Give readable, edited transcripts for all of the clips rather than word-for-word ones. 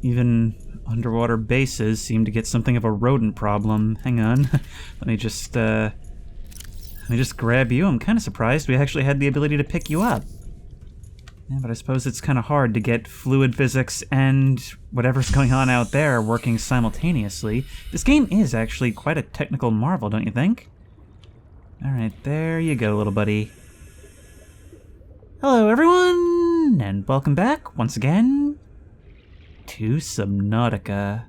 Even underwater bases seem to get something of a rodent problem. Hang on. Let me just grab you. I'm kind of surprised we actually had the ability to pick you up. Yeah, but I suppose it's kind of hard to get fluid physics and whatever's going on out there working simultaneously. This game is actually quite a technical marvel, don't you think? Alright, there you go, little buddy. Hello, everyone, and welcome back, once again, to Subnautica.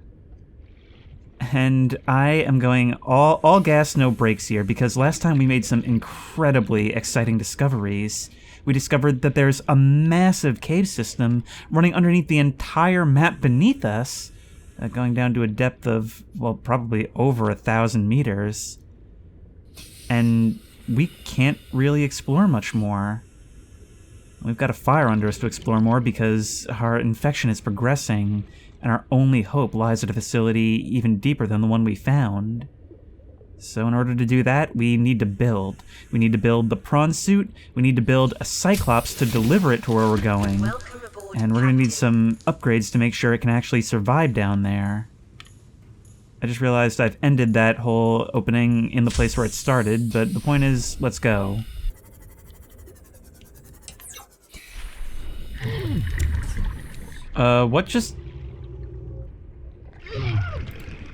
And I am going all gas, no brakes here, because last time we made some incredibly exciting discoveries. We discovered that there's a massive cave system running underneath the entire map beneath us, going down to a depth of, well, probably over 1,000 meters. And we can't really explore much more. We've got a fire under us to explore more because our infection is progressing, and our only hope lies at a facility even deeper than the one we found. So in order to do that, we need to build. We need to build the prawn suit, we need to build a Cyclops to deliver it to where we're going, and we're going to need some upgrades to make sure it can actually survive down there. I just realized I've ended that whole opening in the place where it started, but the point is, let's go.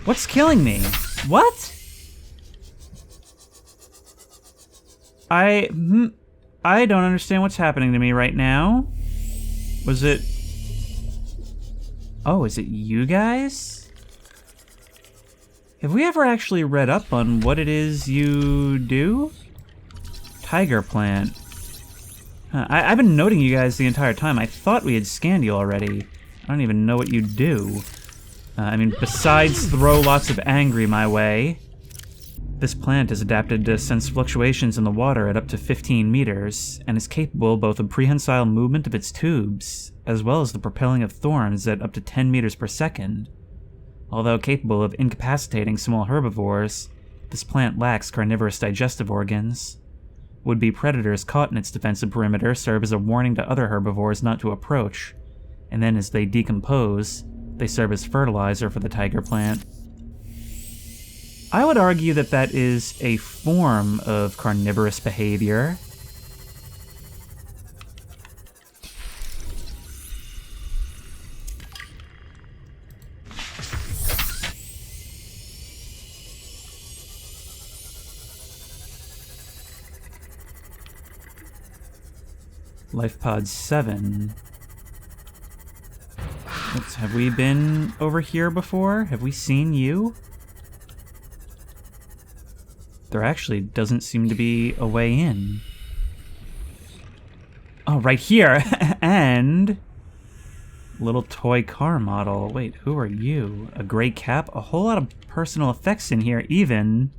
What's killing me? What? I don't understand what's happening to me right now. Was it... Oh, is it you guys? Have we ever actually read up on what it is you do? Tiger plant. I've been noting you guys the entire time. I thought we had scanned you already. I don't even know what you do. I mean, besides throw lots of angry my way. This plant is adapted to sense fluctuations in the water at up to 15 meters, and is capable both of prehensile movement of its tubes, as well as the propelling of thorns at up to 10 meters per second. Although capable of incapacitating small herbivores, this plant lacks carnivorous digestive organs. Would-be predators caught in its defensive perimeter serve as a warning to other herbivores not to approach, and then as they decompose, they serve as fertilizer for the tiger plant. I would argue that that is a form of carnivorous behavior. Life Pod 7. Have we been over here before? Have we seen you? There actually doesn't seem to be a way in. Oh, right here! And... little toy car model. Wait, who are you? A gray cap? A whole lot of personal effects in here, even...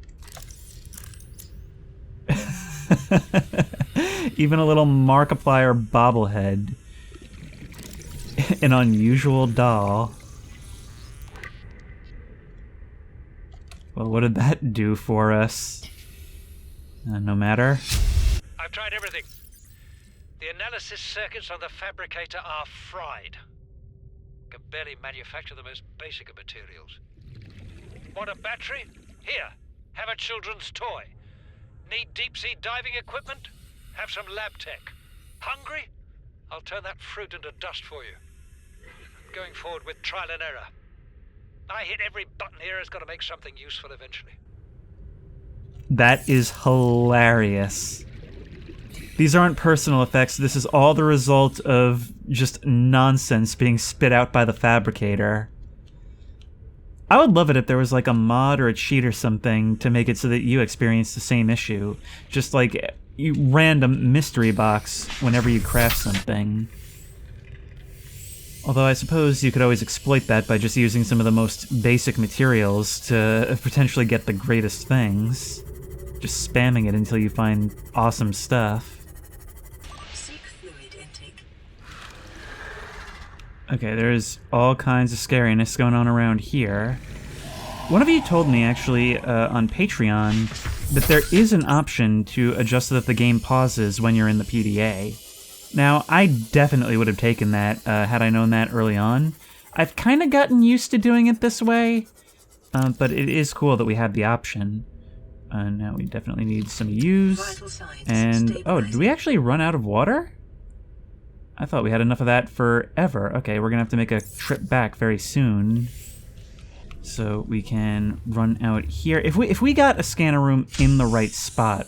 even a little Markiplier bobblehead. An unusual doll. Well, what did that do for us? No matter. I've tried everything. The analysis circuits on the fabricator are fried. Can barely manufacture the most basic of materials. Want a battery? Here, have a children's toy. Need deep-sea diving equipment? Have some lab tech. Hungry? I'll turn that fruit into dust for you. Going forward with trial and error. I hit every button here has got to make something useful eventually. That is hilarious. These aren't personal effects. This is all the result of just nonsense being spit out by the fabricator. I would love it if there was like a mod or a cheat or something to make it so that you experience the same issue. Just like you random mystery box whenever you craft something. Although I suppose you could always exploit that by just using some of the most basic materials to potentially get the greatest things. Just spamming it until you find awesome stuff. Seek fluid intake. Okay, there's all kinds of scariness going on around here. One of you told me, actually, on Patreon, that there is an option to adjust so that the game pauses when you're in the PDA. Now, I definitely would have taken that had I known that early on. I've kind of gotten used to doing it this way, but it is cool that we have the option. Now we definitely need some use. And, oh, did we actually run out of water? I thought we had enough of that forever. Okay, we're gonna have to make a trip back very soon. So we can run out here. If we got a scanner room in the right spot,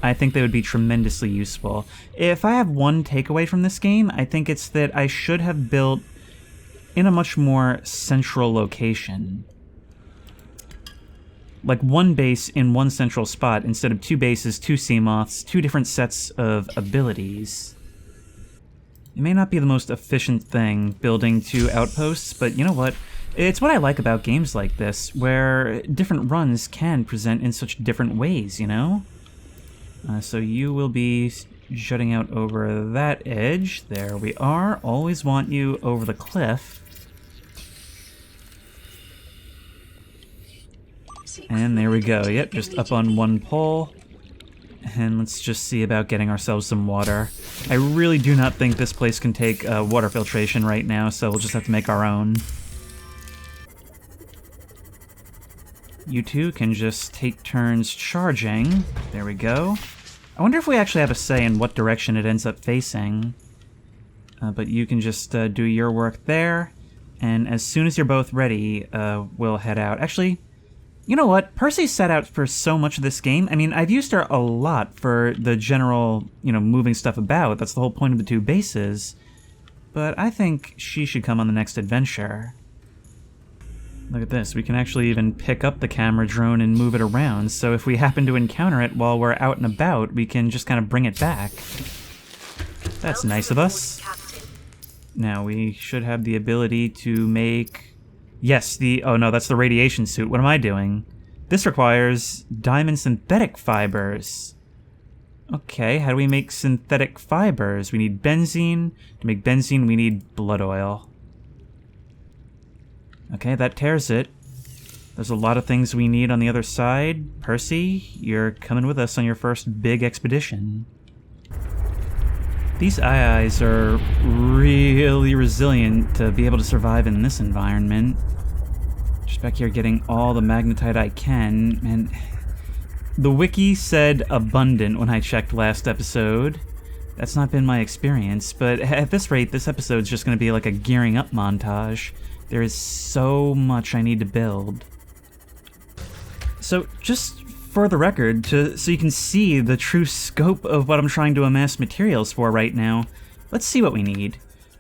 I think they would be tremendously useful. If I have one takeaway from this game, I think it's that I should have built in a much more central location. Like one base in one central spot instead of two bases, two Seamoths, two different sets of abilities. It may not be the most efficient thing building two outposts, but you know what? It's what I like about games like this, where different runs can present in such different ways, you know? So you will be jutting out over that edge. There we are. Always want you over the cliff. And there we go. Yep, just up on one pole. And let's just see about getting ourselves some water. I really do not think this place can take water filtration right now, so we'll just have to make our own. You two can just take turns charging. There we go. I wonder if we actually have a say in what direction it ends up facing. But you can just do your work there. And as soon as you're both ready, we'll head out. Actually, you know what? Percy's set out for so much of this game. I mean, I've used her a lot for the general, you know, moving stuff about. That's the whole point of the two bases. But I think she should come on the next adventure. Look at this. We can actually even pick up the camera drone and move it around. So if we happen to encounter it while we're out and about, we can just kind of bring it back. That's nice of us. Now, we should have the ability to make... Yes, oh no, that's the radiation suit. What am I doing? This requires diamond synthetic fibers. Okay, how do we make synthetic fibers? We need benzene. To make benzene, we need blood oil. Okay, that tears it. There's a lot of things we need on the other side. Percy, you're coming with us on your first big expedition. These eyes are really resilient to be able to survive in this environment. Just back here getting all the magnetite I can, and the wiki said abundant when I checked last episode. That's not been my experience, but at this rate, this episode's just going to be like a gearing up montage. There is so much I need to build. So, just for the record, so you can see the true scope of what I'm trying to amass materials for right now, let's see what we need.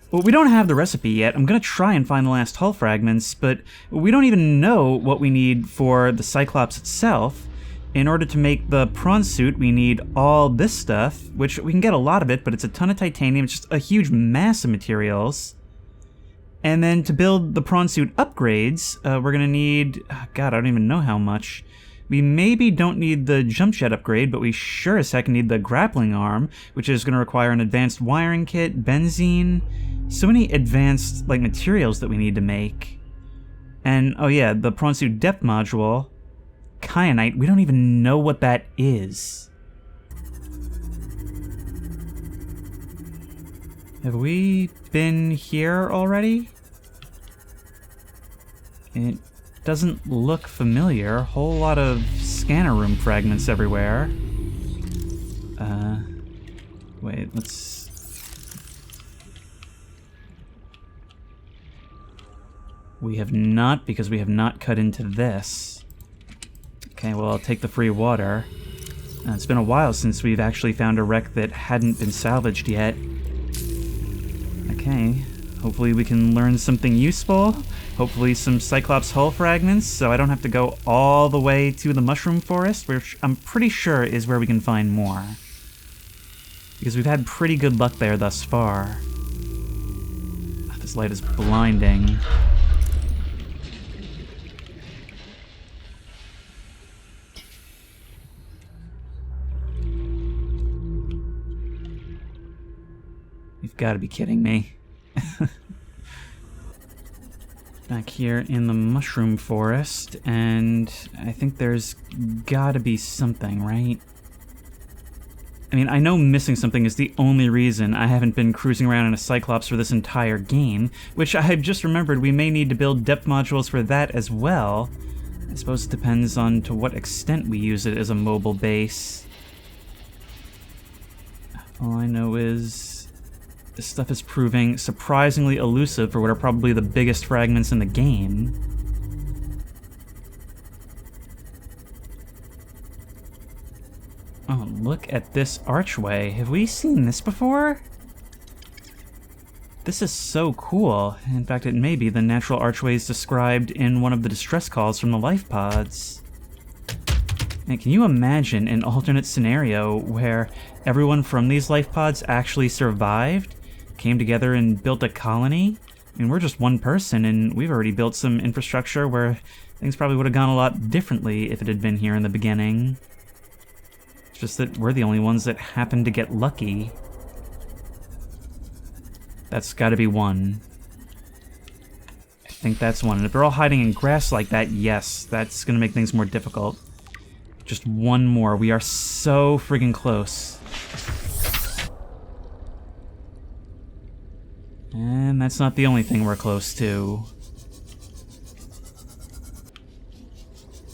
Well, we don't have the recipe yet. I'm gonna try and find the last hull fragments, but we don't even know what we need for the Cyclops itself. In order to make the prawn suit, we need all this stuff, which we can get a lot of it, but it's a ton of titanium, it's just a huge mass of materials. And then to build the prawn suit upgrades, we're gonna need, God, I don't even know how much. We maybe don't need the jump jet upgrade, but we sure as heck need the grappling arm, which is gonna require an advanced wiring kit, benzene, so many advanced, like, materials that we need to make. And, oh yeah, the prawn suit depth module, kyanite, we don't even know what that is. Have we been here already? It doesn't look familiar. A whole lot of scanner room fragments everywhere. Wait, let's... We have not, because we have not cut into this. Okay, well, I'll take the free water. It's been a while since we've actually found a wreck that hadn't been salvaged yet. Okay, hopefully we can learn something useful. Hopefully some Cyclops hull fragments, so I don't have to go all the way to the mushroom forest, which I'm pretty sure is where we can find more. Because we've had pretty good luck there thus far. This light is blinding. You've got to be kidding me. Back here in the mushroom forest, and I think there's gotta be something, right? I mean, I know missing something is the only reason I haven't been cruising around in a Cyclops for this entire game, which I have just remembered we may need to build depth modules for that as well. I suppose it depends on to what extent we use it as a mobile base. All I know is this stuff is proving surprisingly elusive for what are probably the biggest fragments in the game. Oh, look at this archway. Have we seen this before? This is so cool. In fact, it may be the natural archways described in one of the distress calls from the life pods. And can you imagine an alternate scenario where everyone from these life pods actually survived, came together and built a colony? I mean, we're just one person, and we've already built some infrastructure where things probably would have gone a lot differently if it had been here in the beginning. Just that we're the only ones that happen to get lucky. That's gotta be one. I think that's one. And if they're all hiding in grass like that, yes, that's gonna make things more difficult. Just one more. We are so friggin' close. And that's not the only thing we're close to.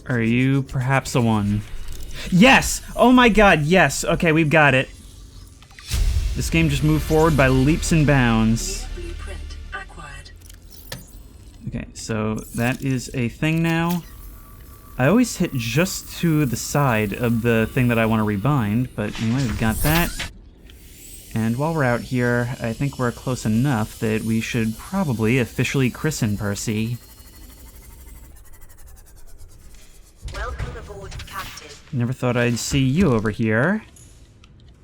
Are you perhaps the one? Yes! Oh my god, yes! Okay, we've got it. This game just moved forward by leaps and bounds. Blueprint acquired. Okay, so that is a thing now. I always hit just to the side of the thing that I want to rebind, but anyway, we've got that. And while we're out here, I think we're close enough that we should probably officially christen Percy. Welcome aboard, Captain. Never thought I'd see you over here.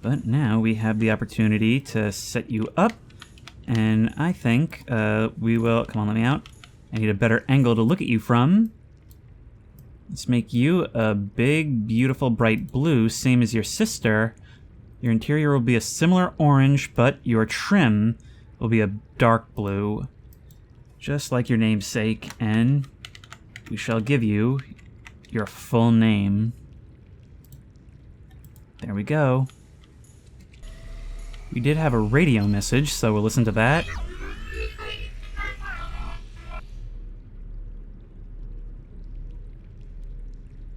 But now we have the opportunity to set you up. And I think we will... Come on, let me out. I need a better angle to look at you from. Let's make you a big, beautiful, bright blue, same as your sister. Your interior will be a similar orange, but your trim will be a dark blue. Just like your namesake, and we shall give you your full name. There we go. We did have a radio message, so we'll listen to that.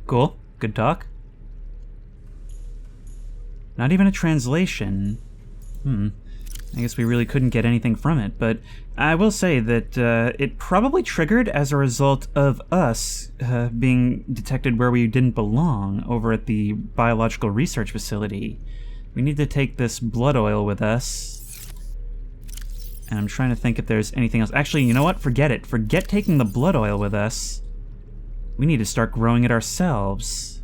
Cool. Good talk. Not even a translation. I guess we really couldn't get anything from it, but I will say that it probably triggered as a result of us being detected where we didn't belong over at the biological research facility. We need to take this blood oil with us. And I'm trying to think if there's anything else. Actually, you know what? Forget it. Forget taking the blood oil with us. We need to start growing it ourselves.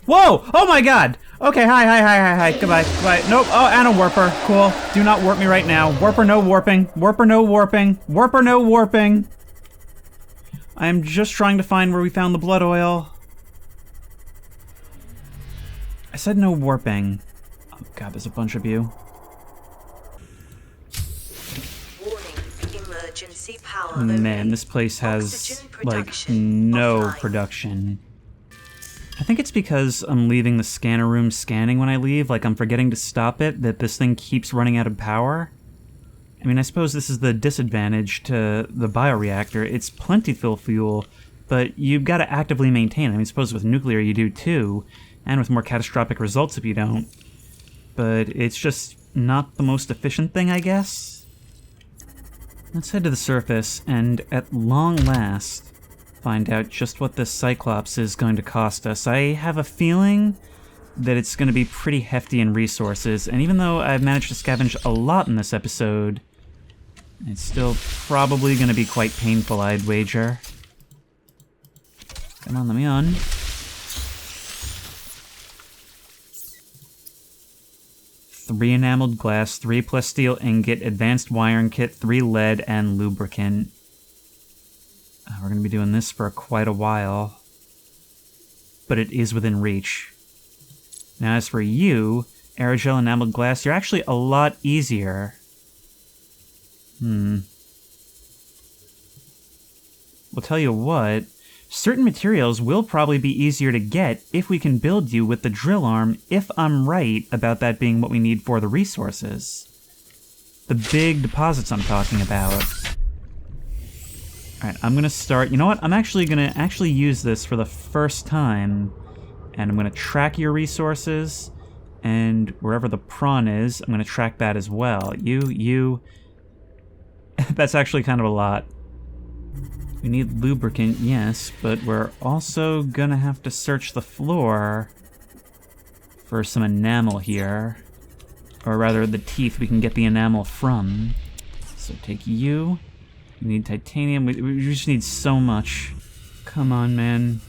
Whoa! Oh my god! Okay, hi. Goodbye. Nope. Oh, and a warper. Cool. Do not warp me right now. Warper, no warping. Warper, no warping. Warper, no warping. I am just trying to find where we found the blood oil. I said no warping. Oh god, there's a bunch of you. Warning, emergency power. Man, this place has, like, no production. I think it's because I'm leaving the scanner room scanning when I leave, like I'm forgetting to stop it, that this thing keeps running out of power. I mean, I suppose this is the disadvantage to the bioreactor. It's plentiful fuel, but you've got to actively maintain it. I mean, I suppose with nuclear you do too, and with more catastrophic results if you don't. But it's just not the most efficient thing, I guess. Let's head to the surface, and at long last, find out just what this Cyclops is going to cost us. I have a feeling that it's going to be pretty hefty in resources, and even though I've managed to scavenge a lot in this episode, it's still probably going to be quite painful, I'd wager. Come on, let me on. Three enameled glass, 3 plus steel ingot, advanced wiring kit, 3 lead, and lubricant. We're going to be doing this for quite a while, but it is within reach. Now, as for you, aerogel enameled glass, you're actually a lot easier. We'll tell you what, certain materials will probably be easier to get if we can build you with the drill arm, if I'm right about that being what we need for the resources. The big deposits I'm talking about. Alright, I'm gonna start... You know what? I'm actually gonna use this for the first time. And I'm gonna track your resources. And wherever the prawn is, I'm gonna track that as well. You... That's actually kind of a lot. We need lubricant, yes, but we're also gonna have to search the floor for some enamel here. Or rather, the teeth we can get the enamel from. So take you. We need titanium. We just need so much. Come on, man.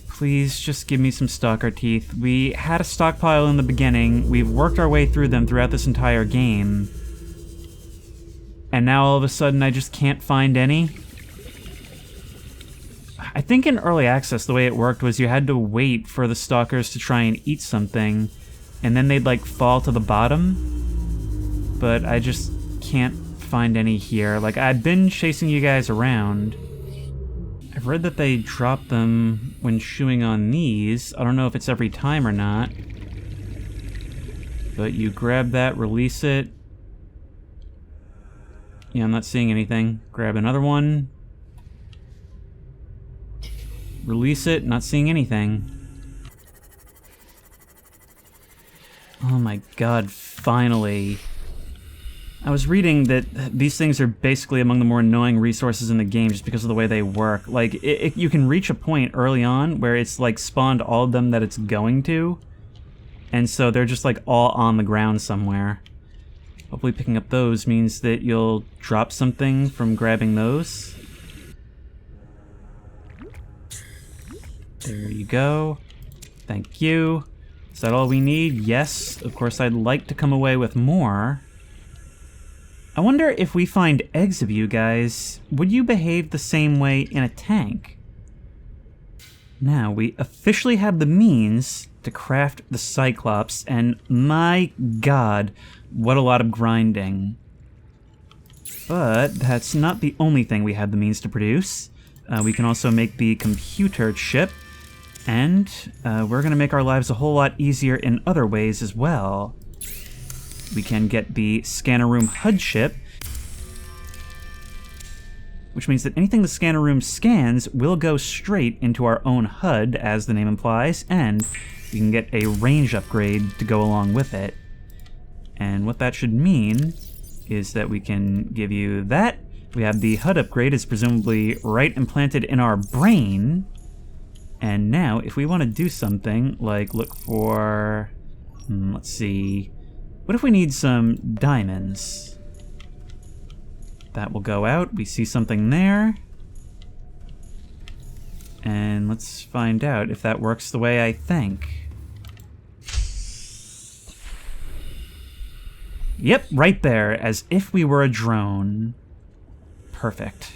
Please just give me some stalker teeth. We had a stockpile in the beginning. We've worked our way through them throughout this entire game. And now all of a sudden I just can't find any. I think in early access the way it worked was you had to wait for the stalkers to try and eat something. And then they'd like fall to the bottom. But I just can't find any here. Like, I've been chasing you guys around. I've read that they drop them when chewing on these. I don't know if it's every time or not. But you grab that, release it. Yeah, I'm not seeing anything. Grab another one. Release it, not seeing anything. Oh my god, finally. I was reading that these things are basically among the more annoying resources in the game just because of the way they work. Like, you can reach a point early on where it's like spawned all of them that it's going to. And so they're just like all on the ground somewhere. Hopefully picking up those means that you'll drop something from grabbing those. There you go. Thank you. Is that all we need? Yes. Of course, I'd like to come away with more. I wonder if we find eggs of you guys, would you behave the same way in a tank? Now, we officially have the means to craft the Cyclops, and my god, what a lot of grinding. But that's not the only thing we have the means to produce. We can also make the computer chip, and we're going to make our lives a whole lot easier in other ways as well. We can get the scanner room HUD chip, which means that anything the scanner room scans will go straight into our own HUD, as the name implies, and we can get a range upgrade to go along with it. And what that should mean is that we can give you that. We have the HUD upgrade is presumably right implanted in our brain. And now, if we want to do something like look for... let's see... What if we need some diamonds? That will go out. We see something there. And let's find out if that works the way I think. Yep, right there, as if we were a drone. Perfect.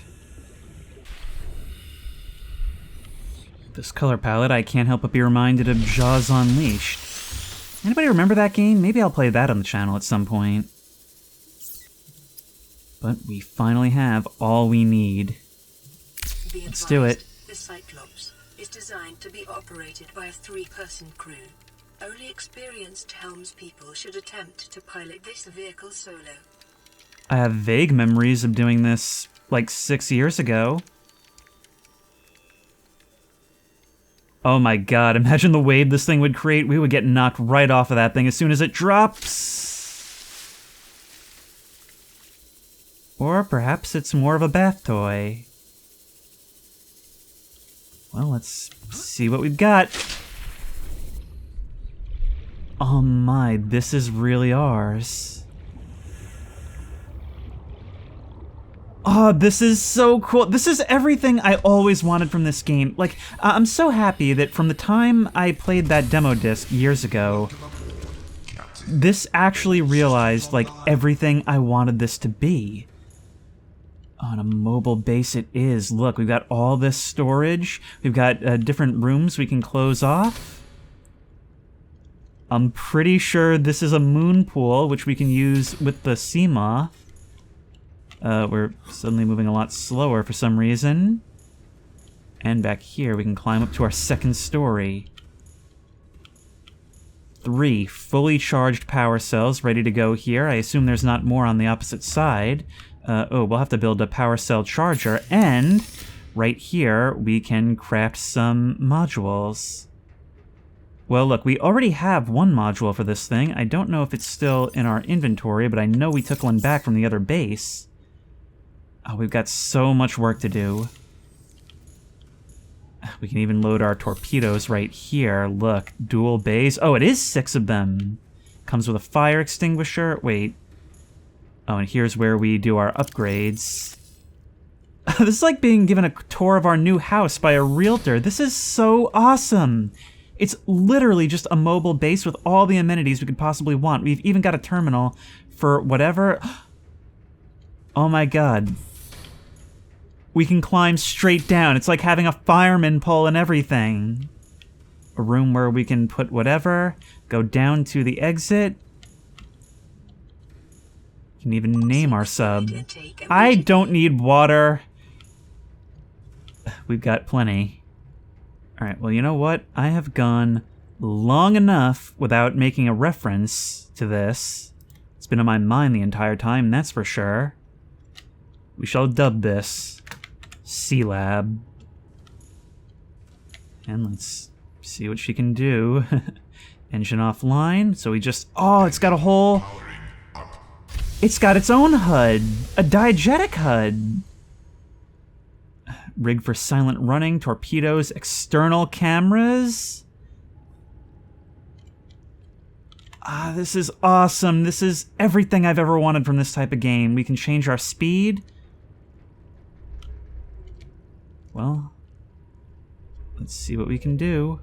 This color palette, I can't help but be reminded of Jaws Unleashed. Anybody remember that game? Maybe I'll play that on the channel at some point. But we finally have all we need. Let's do it. The Cyclops is designed to be operated by a 3-person crew. Only experienced helmspeople should attempt to pilot this vehicle solo. I have vague memories of doing this like 6 years ago. Oh my god, imagine the wave this thing would create. We would get knocked right off of that thing as soon as it drops. Or perhaps it's more of a bath toy. Well, let's see what we've got. Oh my, this is really ours. Oh, this is so cool. This is everything I always wanted from this game. Like, I'm so happy that from the time I played that demo disc years ago, this actually realized, like, everything I wanted this to be. On a mobile base it is. Look, we've got all this storage. We've got different rooms we can close off. I'm pretty sure this is a moon pool, which we can use with the sea moth. We're suddenly moving a lot slower for some reason. And back here, we can climb up to our second story. 3 fully charged power cells ready to go here. I assume there's not more on the opposite side. We'll have to build a power cell charger, and right here we can craft some modules. Well, look, we already have one module for this thing. I don't know if it's still in our inventory, but I know we took one back from the other base. Oh, we've got so much work to do. We can even load our torpedoes right here. Look, dual bays. Oh, it is 6 of them. Comes with a fire extinguisher. Wait. Oh, and here's where we do our upgrades. This is like being given a tour of our new house by a realtor. This is so awesome. It's literally just a mobile base with all the amenities we could possibly want. We've even got a terminal for whatever... Oh my god. We can climb straight down. It's like having a fireman pole and everything. A room where we can put whatever, go down to the exit. We can even name our sub. I don't need water. We've got plenty. Alright, well, you know what? I have gone long enough without making a reference to this. It's been on my mind the entire time, that's for sure. We shall dub this C-Lab. And let's see what she can do. Engine offline, so we just... Oh, it's got a whole... It's got its own HUD! A diegetic HUD! Rig for silent running, torpedoes, external cameras. Ah, this is awesome. This is everything I've ever wanted from this type of game. We can change our speed. Well, let's see what we can do.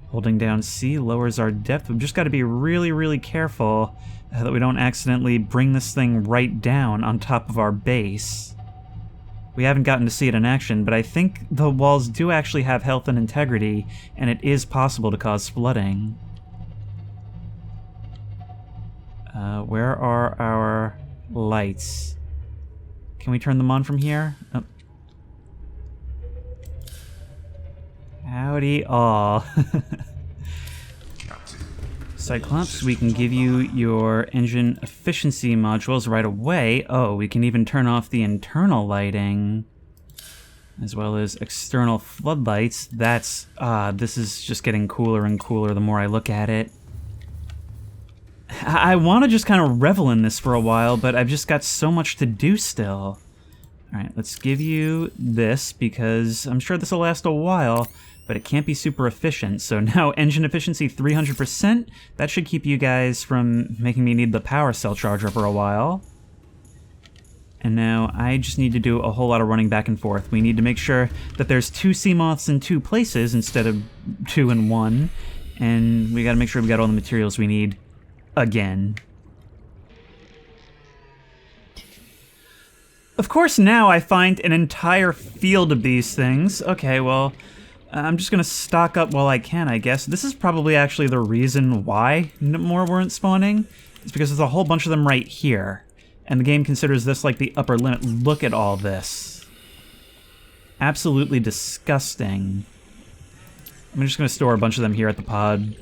Holding down C lowers our depth. We've just got to be really, really careful that we don't accidentally bring this thing right down on top of our base. We haven't gotten to see it in action, but I think the walls do actually have health and integrity, and it is possible to cause flooding. Where are our lights? Can we turn them on from here? Oh. Howdy all. Cyclops, we can give you your engine efficiency modules right away. Oh, we can even turn off the internal lighting, as well as external floodlights. That's, this is just getting cooler and cooler the more I look at it. I want to just kind of revel in this for a while, but I've just got so much to do still. Alright, let's give you this, because I'm sure this will last a while, but it can't be super efficient. So now engine efficiency 300%. That should keep you guys from making me need the power cell charger for a while. And now I just need to do a whole lot of running back and forth. We need to make sure that there's 2 Seamoths in 2 places instead of 2 in 1. And we gotta make sure we got all the materials we need again. Of course, now I find an entire field of these things. Okay, well, I'm just gonna stock up while I can, I guess. This is probably actually the reason why more weren't spawning. It's because there's a whole bunch of them right here. And the game considers this like the upper limit. Look at all this. Absolutely disgusting. I'm just gonna store a bunch of them here at the pod.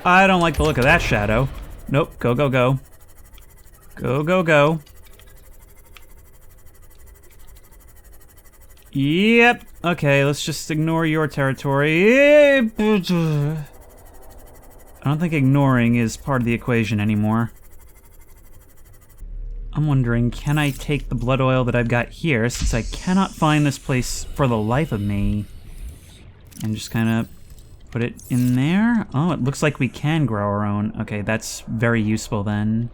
I don't like the look of that shadow. Nope, go, go, go. Go, go, go. Yep. Okay, let's just ignore your territory. I don't think ignoring is part of the equation anymore. I'm wondering, can I take the blood oil that I've got here, since I cannot find this place for the life of me, and just kind of put it in there? Oh, it looks like we can grow our own. Okay, that's very useful then.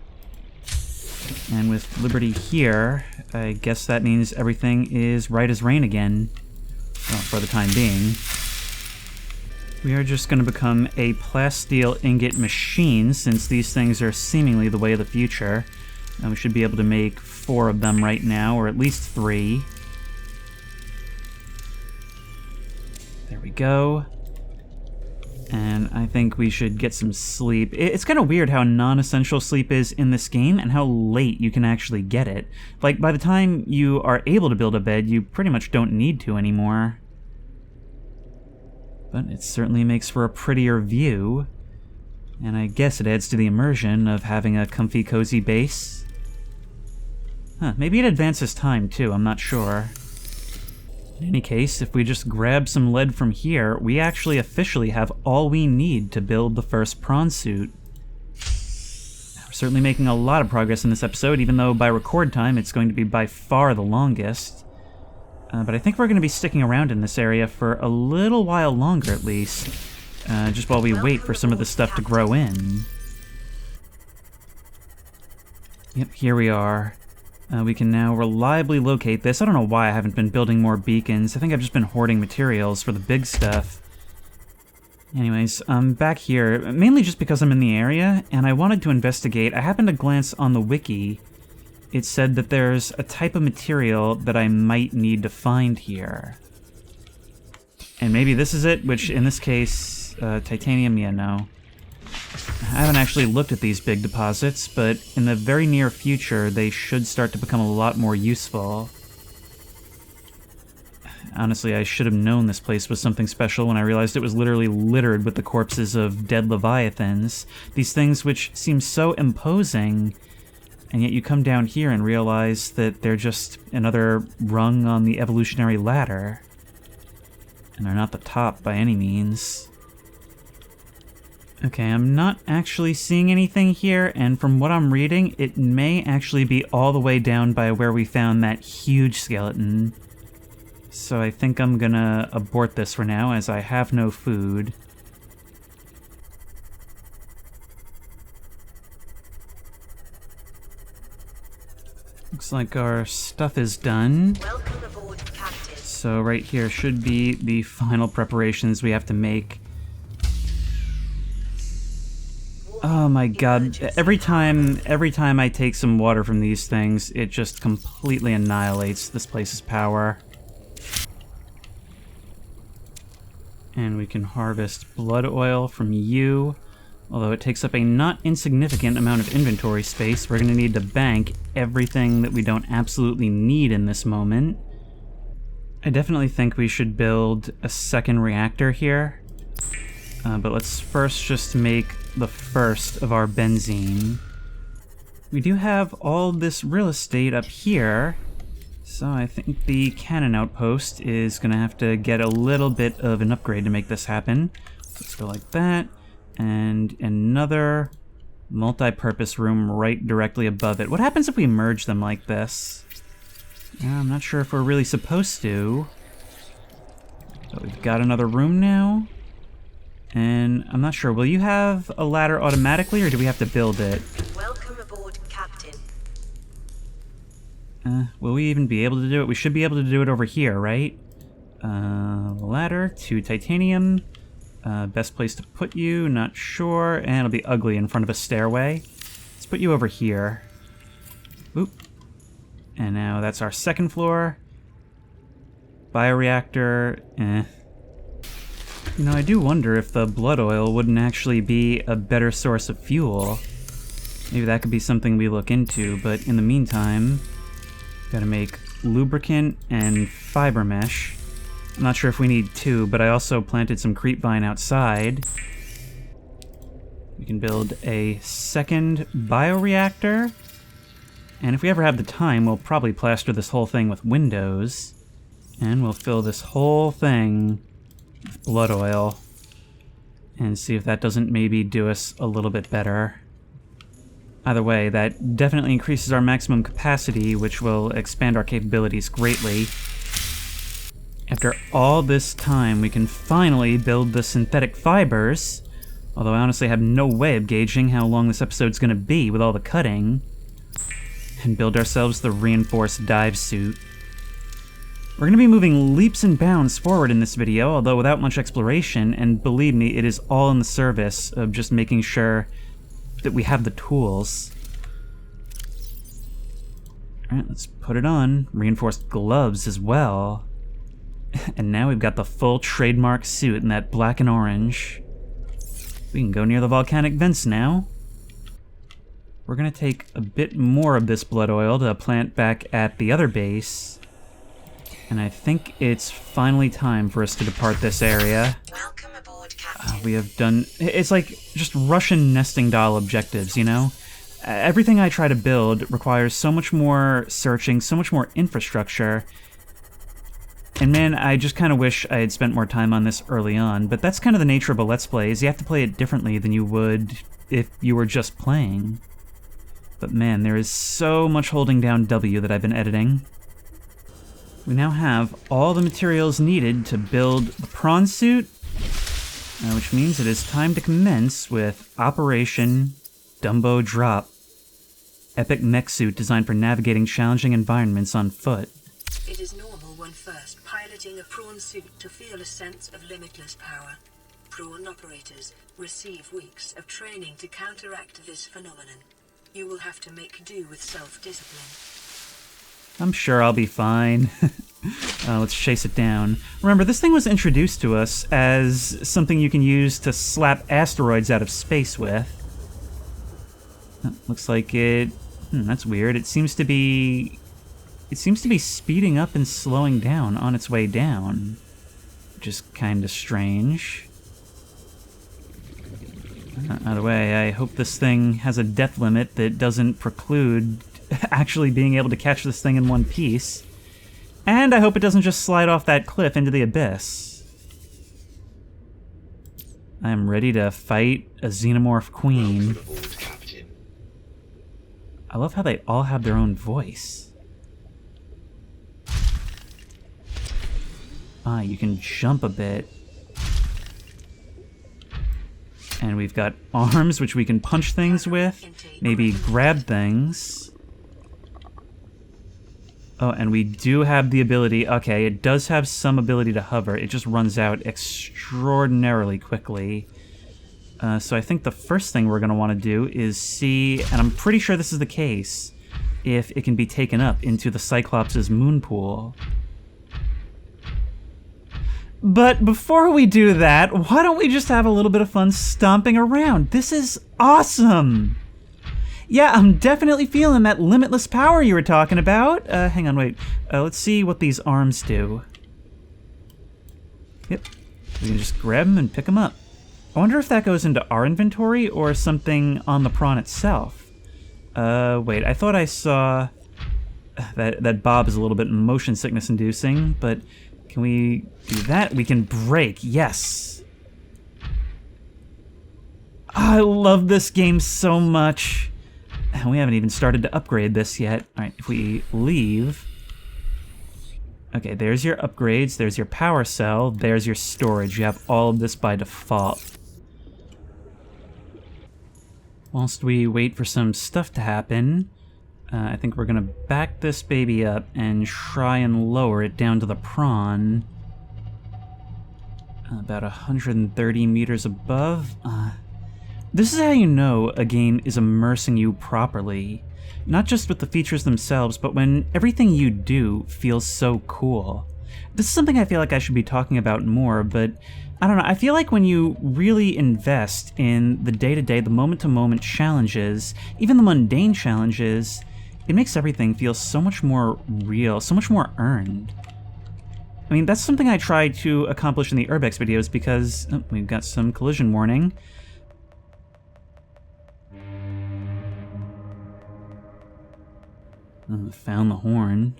And with Liberty here, I guess that means everything is right as rain again. Well, for the time being. We are just going to become a plasteel ingot machine, since these things are seemingly the way of the future. And we should be able to make 4 of them right now, or at least 3. There we go. And I think we should get some sleep. It's kind of weird how non-essential sleep is in this game and how late you can actually get it. Like, by the time you are able to build a bed, you pretty much don't need to anymore. But it certainly makes for a prettier view. And I guess it adds to the immersion of having a comfy, cozy base. Huh, maybe it advances time too, I'm not sure. In any case, if we just grab some lead from here, we actually officially have all we need to build the first prawn suit. We're certainly making a lot of progress in this episode, even though by record time it's going to be by far the longest. But I think we're going to be sticking around in this area for a little while longer at least, just while we wait for some of the stuff to grow in. Yep, here we are. We can now reliably locate this. I don't know why I haven't been building more beacons. I think I've just been hoarding materials for the big stuff. Anyways, I'm back here, mainly just because I'm in the area, and I wanted to investigate. I happened to glance on the wiki. It said that there's a type of material that I might need to find here. And maybe this is it, which in this case, titanium, yeah, no. I haven't actually looked at these big deposits, but in the very near future, they should start to become a lot more useful. Honestly, I should have known this place was something special when I realized it was literally littered with the corpses of dead leviathans. These things which seem so imposing, and yet you come down here and realize that they're just another rung on the evolutionary ladder. And they're not the top by any means. Okay, I'm not actually seeing anything here, and from what I'm reading, it may actually be all the way down by where we found that huge skeleton. So I think I'm gonna abort this for now, as I have no food. Looks like our stuff is done. Welcome aboard, Captain. So right here should be the final preparations we have to make. Oh my god, every time I take some water from these things, it just completely annihilates this place's power. And we can harvest blood oil from you. Although it takes up a not insignificant amount of inventory space, we're going to need to bank everything that we don't absolutely need in this moment. I definitely think we should build a second reactor here. But let's first just make the first of our benzene. We do have all this real estate up here, so I think the cannon outpost is going to have to get a little bit of an upgrade to make this happen. Let's go like that, and another multi-purpose room right directly above it. What happens if we merge them like this? I'm not sure if we're really supposed to. But we've got another room now. And I'm not sure, will you have a ladder automatically, or do we have to build it? Welcome aboard, Captain. Will we even be able to do it? We should be able to do it over here, right? Ladder to titanium. Best place to put you, not sure. And it'll be ugly in front of a stairway. Let's put you over here. Oop. And now that's our second floor. Bioreactor, You know, I do wonder if the blood oil wouldn't actually be a better source of fuel. Maybe that could be something we look into, but in the meantime, gotta make lubricant and fiber mesh. I'm not sure if we need two, but I also planted some creepvine outside. We can build a second bioreactor, and if we ever have the time, we'll probably plaster this whole thing with windows, and we'll fill this whole thing with blood oil and see if that doesn't maybe do us a little bit better. Either way, that definitely increases our maximum capacity, which will expand our capabilities greatly. After all this time, we can finally build the synthetic fibers, although I honestly have no way of gauging how long this episode's gonna be with all the cutting, and build ourselves the reinforced dive suit. We're going to be moving leaps and bounds forward in this video, although without much exploration, and believe me, it is all in the service of just making sure that we have the tools. Alright, let's put it on. Reinforced gloves as well. And now we've got the full trademark suit in that black and orange. We can go near the volcanic vents now. We're gonna take a bit more of this blood oil to plant back at the other base. And I think it's finally time for us to depart this area. Welcome aboard, Captain. We have done... It's like just Russian nesting doll objectives, you know? Everything I try to build requires so much more searching, so much more infrastructure. And man, I just kind of wish I had spent more time on this early on, but that's kind of the nature of a Let's Play, is you have to play it differently than you would if you were just playing. But man, there is so much holding down W that I've been editing. We now have all the materials needed to build the prawn suit, which means it is time to commence with Operation Dumbo Drop. Epic mech suit designed for navigating challenging environments on foot. It is normal when first piloting a prawn suit to feel a sense of limitless power. Prawn operators receive weeks of training to counteract this phenomenon. You will have to make do with self-discipline. I'm sure I'll be fine. Let's chase it down. Remember, this thing was introduced to us as something you can use to slap asteroids out of space with. Looks like it... that's weird. It seems to be speeding up and slowing down on its way down, which is kind of strange. Either way, I hope this thing has a depth limit that doesn't preclude actually being able to catch this thing in one piece. And I hope it doesn't just slide off that cliff into the abyss. I am ready to fight a xenomorph queen. I love how they all have their own voice. Ah, you can jump a bit. And we've got arms, which we can punch things with. Maybe grab things. Oh, and we do have the ability... Okay, it does have some ability to hover. It just runs out extraordinarily quickly. So I think the first thing we're going to want to do is see... And I'm pretty sure this is the case. If it can be taken up into the Cyclops' moon pool. But before we do that, why don't we just have a little bit of fun stomping around? This is awesome! Yeah, I'm definitely feeling that limitless power you were talking about. Hang on, wait. Let's see what these arms do. Yep. We can just grab them and pick them up. I wonder if that goes into our inventory or something on the prawn itself. Wait, I thought I saw that Bob is a little bit motion sickness inducing, but can we do that? We can break, yes. I love this game so much. And we haven't even started to upgrade this yet. All right, if we leave... Okay, there's your upgrades, there's your power cell, there's your storage. You have all of this by default. Whilst we wait for some stuff to happen, I think we're gonna back this baby up and try and lower it down to the prawn. About 130 meters above. This is how you know a game is immersing you properly. Not just with the features themselves, but when everything you do feels so cool. This is something I feel like I should be talking about more, but I don't know, I feel like when you really invest in the day-to-day, the moment-to-moment challenges, even the mundane challenges, it makes everything feel so much more real, so much more earned. I mean, that's something I try to accomplish in the Urbex videos because we've got some collision warning. Found the horn.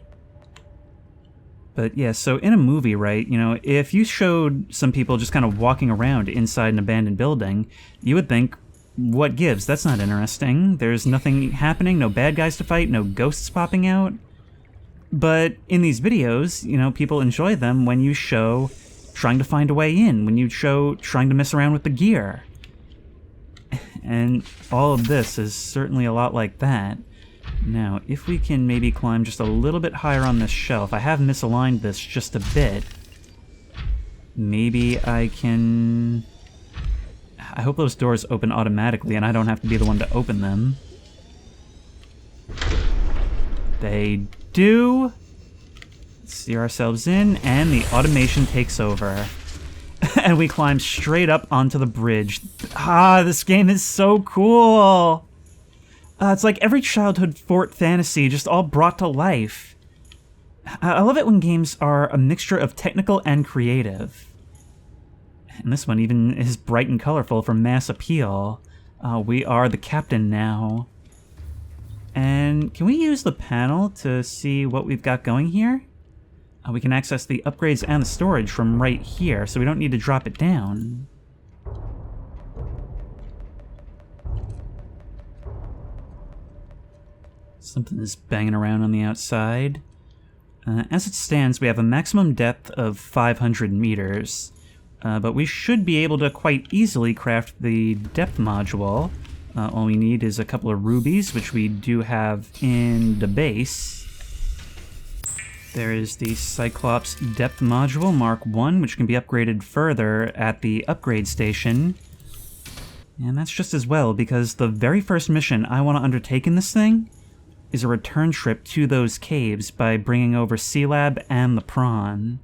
But yeah, so in a movie, right, you know, if you showed some people just kind of walking around inside an abandoned building, you would think, what gives? That's not interesting. There's nothing happening, no bad guys to fight, no ghosts popping out. But in these videos, you know, people enjoy them when you show trying to find a way in, when you show trying to mess around with the gear. And all of this is certainly a lot like that. Now, if we can maybe climb just a little bit higher on this shelf, I have misaligned this just a bit. Maybe I can... I hope those doors open automatically and I don't have to be the one to open them. They do. Let's see ourselves in, and the automation takes over. And we climb straight up onto the bridge. Ah, this game is so cool! It's like every childhood fort fantasy just all brought to life. I love it when games are a mixture of technical and creative. And this one even is bright and colorful for mass appeal. We are the captain now. And can we use the panel to see what we've got going here? We can access the upgrades and the storage from right here, so we don't need to drop it down. Something is banging around on the outside. As it stands, we have a maximum depth of 500 meters, but we should be able to quite easily craft the depth module. All we need is a couple of rubies, which we do have in the base. There is the Cyclops Depth Module Mark I, which can be upgraded further at the upgrade station. And that's just as well, because the very first mission I want to undertake in this thing is a return trip to those caves by bringing over C-Lab and the Prawn.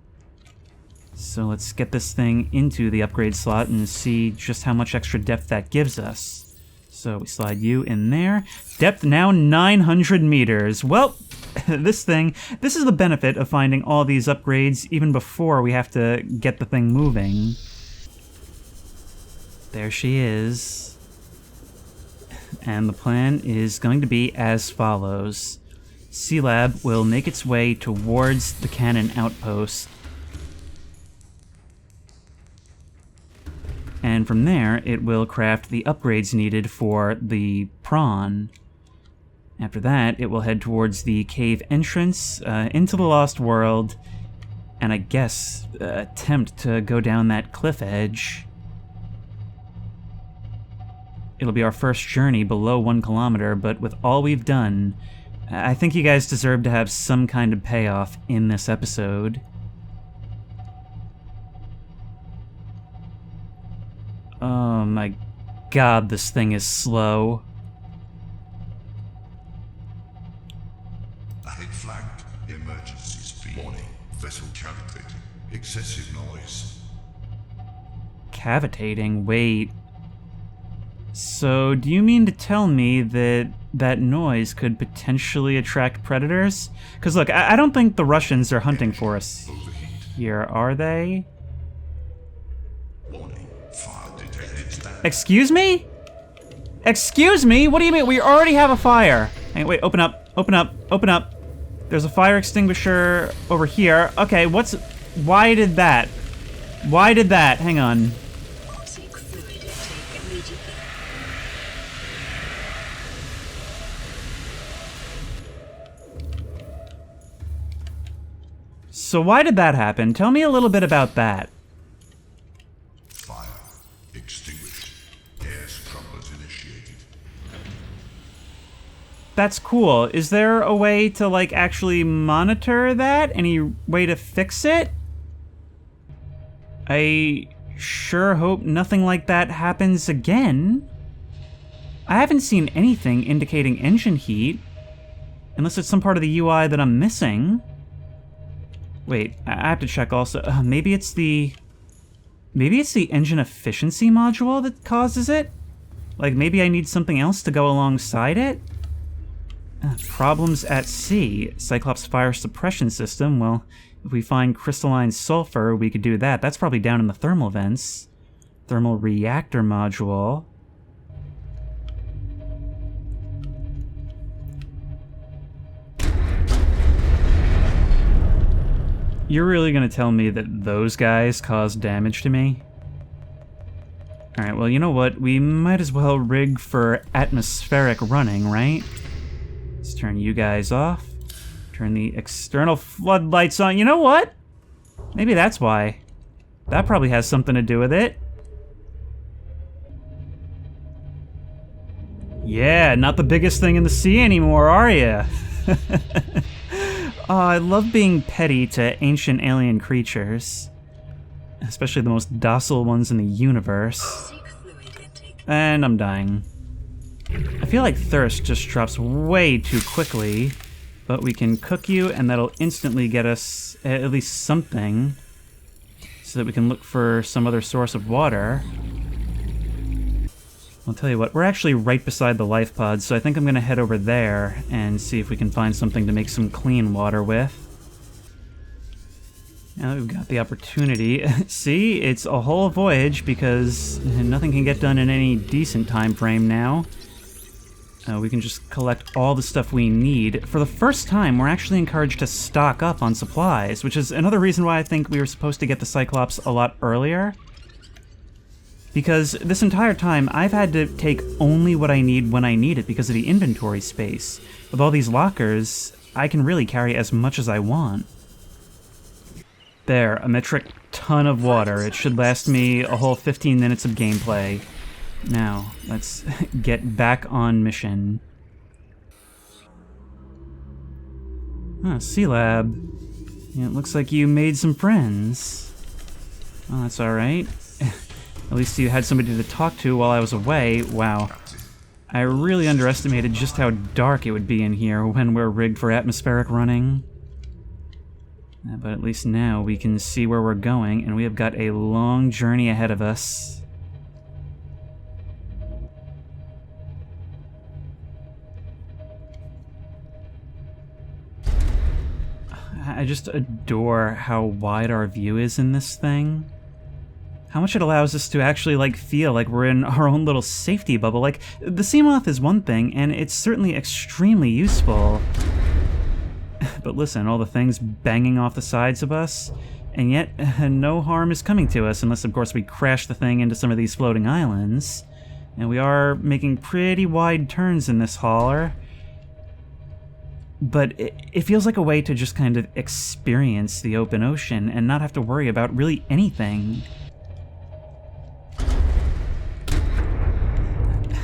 So let's get this thing into the upgrade slot and see just how much extra depth that gives us. So we slide you in there. Depth now 900 meters. Well, this is the benefit of finding all these upgrades even before we have to get the thing moving. There she is. And the plan is going to be as follows. C-Lab will make its way towards the cannon outpost. And from there, it will craft the upgrades needed for the Prawn. After that, it will head towards the cave entrance, into the Lost World, and I guess attempt to go down that cliff edge. It'll be our first journey below 1 kilometer, but with all we've done, I think you guys deserve to have some kind of payoff in this episode. Oh my god, this thing is slow. Ahead flagged. Emergency speed. Warning. Vessel cavitating. Excessive noise. Cavitating? Wait. So, do you mean to tell me that that noise could potentially attract predators? Because look, I don't think the Russians are hunting for us here, are they? Warning. Fire detected. Excuse me? Excuse me? What do you mean? We already have a fire. Hey, wait, open up, open up, open up. There's a fire extinguisher over here. Okay, why did that? Why did that? Hang on. Seek fluid intake immediately. So why did that happen? Tell me a little bit about that. Fire extinguished. Air scrubbers initiated. That's cool. Is there a way to, like, actually monitor that? Any way to fix it? I sure hope nothing like that happens again. I haven't seen anything indicating engine heat. Unless it's some part of the UI that I'm missing. Wait, I have to check also. Maybe it's the engine efficiency module that causes it? Like, maybe I need something else to go alongside it? Problems at sea. Cyclops fire suppression system. Well, if we find crystalline sulfur, we could do that. That's probably down in the thermal vents. Thermal reactor module. You're really gonna tell me that those guys caused damage to me? Alright, well, you know what? We might as well rig for atmospheric running, right? Let's turn you guys off. Turn the external floodlights on. You know what? Maybe that's why. That probably has something to do with it. Yeah, not the biggest thing in the sea anymore, are ya? Oh, I love being petty to ancient alien creatures. Especially the most docile ones in the universe. Seek fluid intake. And I'm dying. I feel like thirst just drops way too quickly, but we can cook you and that'll instantly get us at least something. so that we can look for some other source of water. I'll tell you what, we're actually right beside the life pod, so I think I'm going to head over there and see if we can find something to make some clean water with. Now that we've got the opportunity. See, it's a whole voyage because nothing can get done in any decent time frame now. We can just collect all the stuff we need. For the first time, we're actually encouraged to stock up on supplies, which is another reason why I think we were supposed to get the Cyclops a lot earlier. Because this entire time, I've had to take only what I need when I need it because of the inventory space. With all these lockers, I can really carry as much as I want. There, a metric ton of water. It should last me a whole 15 minutes of gameplay. Now, let's get back on mission. Sea Lab. Yeah, it looks like you made some friends. Oh, that's alright. At least you had somebody to talk to while I was away. Wow. I really underestimated just how dark it would be in here when we're rigged for atmospheric running. But at least now we can see where we're going, and we have got a long journey ahead of us. I just adore how wide our view is in this thing. How much it allows us to actually, like, feel like we're in our own little safety bubble. Like, the Seamoth is one thing, and it's certainly extremely useful. But listen, all the things banging off the sides of us, and yet no harm is coming to us, unless, of course, we crash the thing into some of these floating islands. And we are making pretty wide turns in this hauler. But it feels like a way to just kind of experience the open ocean and not have to worry about really anything.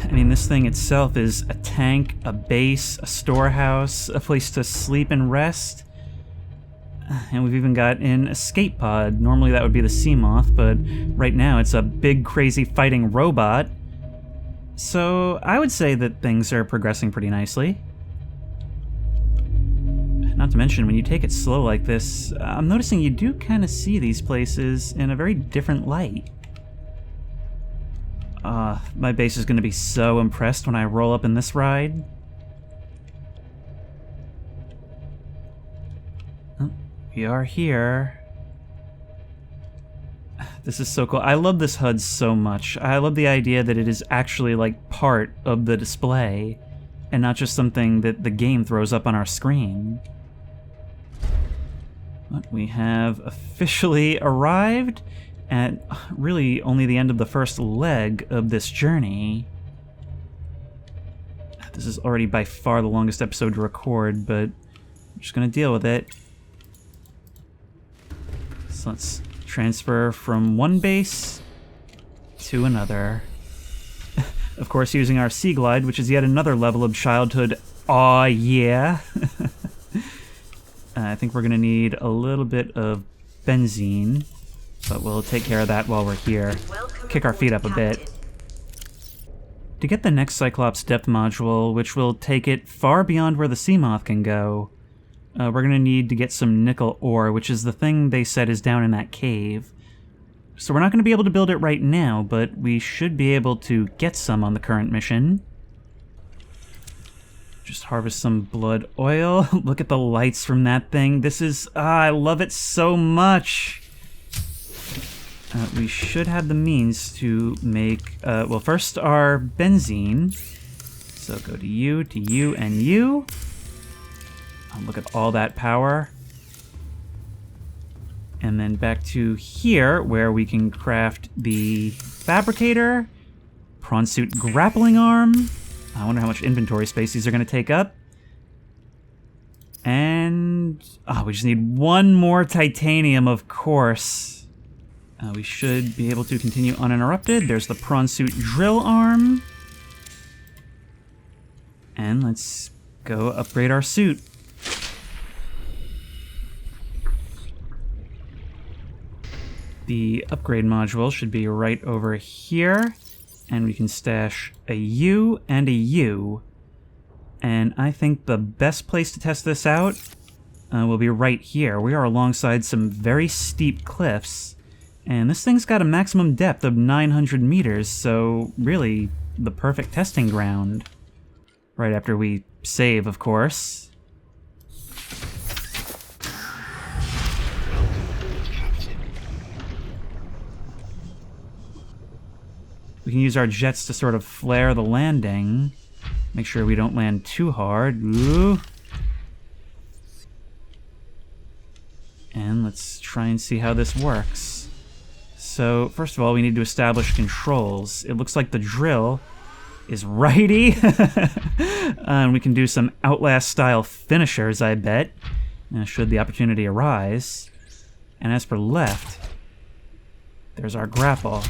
I mean, this thing itself is a tank, a base, a storehouse, a place to sleep and rest. And we've even got an escape pod. Normally that would be the Seamoth, but right now it's a big, crazy fighting robot. So I would say that things are progressing pretty nicely. Not to mention, when you take it slow like this, I'm noticing you do kind of see these places in a very different light. My base is going to be so impressed when I roll up in this ride. Oh, we are here. This is so cool. I love this HUD so much. I love the idea that it is actually like part of the display and not just something that the game throws up on our screen. But we have officially arrived at really only the end of the first leg of this journey. This is already by far the longest episode to record, but I'm just gonna deal with it. So let's transfer from one base to another. Of course, using our Sea Glide, which is yet another level of childhood. Aw, yeah. I think we're gonna need a little bit of benzene. But we'll take care of that while we're here. Kick our feet up a bit. To get the next Cyclops depth module, which will take it far beyond where the Seamoth can go, we're going to need to get some nickel ore, which is the thing they said is down in that cave. So we're not going to be able to build it right now, but we should be able to get some on the current mission. Just harvest some blood oil. Look at the lights from that thing. This is... I love it so much! We should have the means to make, well, first our benzene. So go to you, and you. Look at all that power. And then back to here, where we can craft the fabricator, prawn suit grappling arm. I wonder how much inventory space these are going to take up. And, we just need one more titanium, of course. We should be able to continue uninterrupted. There's the prawn suit drill arm. And let's go upgrade our suit. The upgrade module should be right over here. And we can stash a U and a U. And I think the best place to test this out will be right here. We are alongside some very steep cliffs. And this thing's got a maximum depth of 900 meters, so really the perfect testing ground. Right after we save, of course. We can use our jets to sort of flare the landing. Make sure we don't land too hard. Ooh. And let's try and see how this works. So, first of all, we need to establish controls. It looks like the drill is righty. And we can do some Outlast-style finishers, I bet, should the opportunity arise. And as for left, there's our grapple.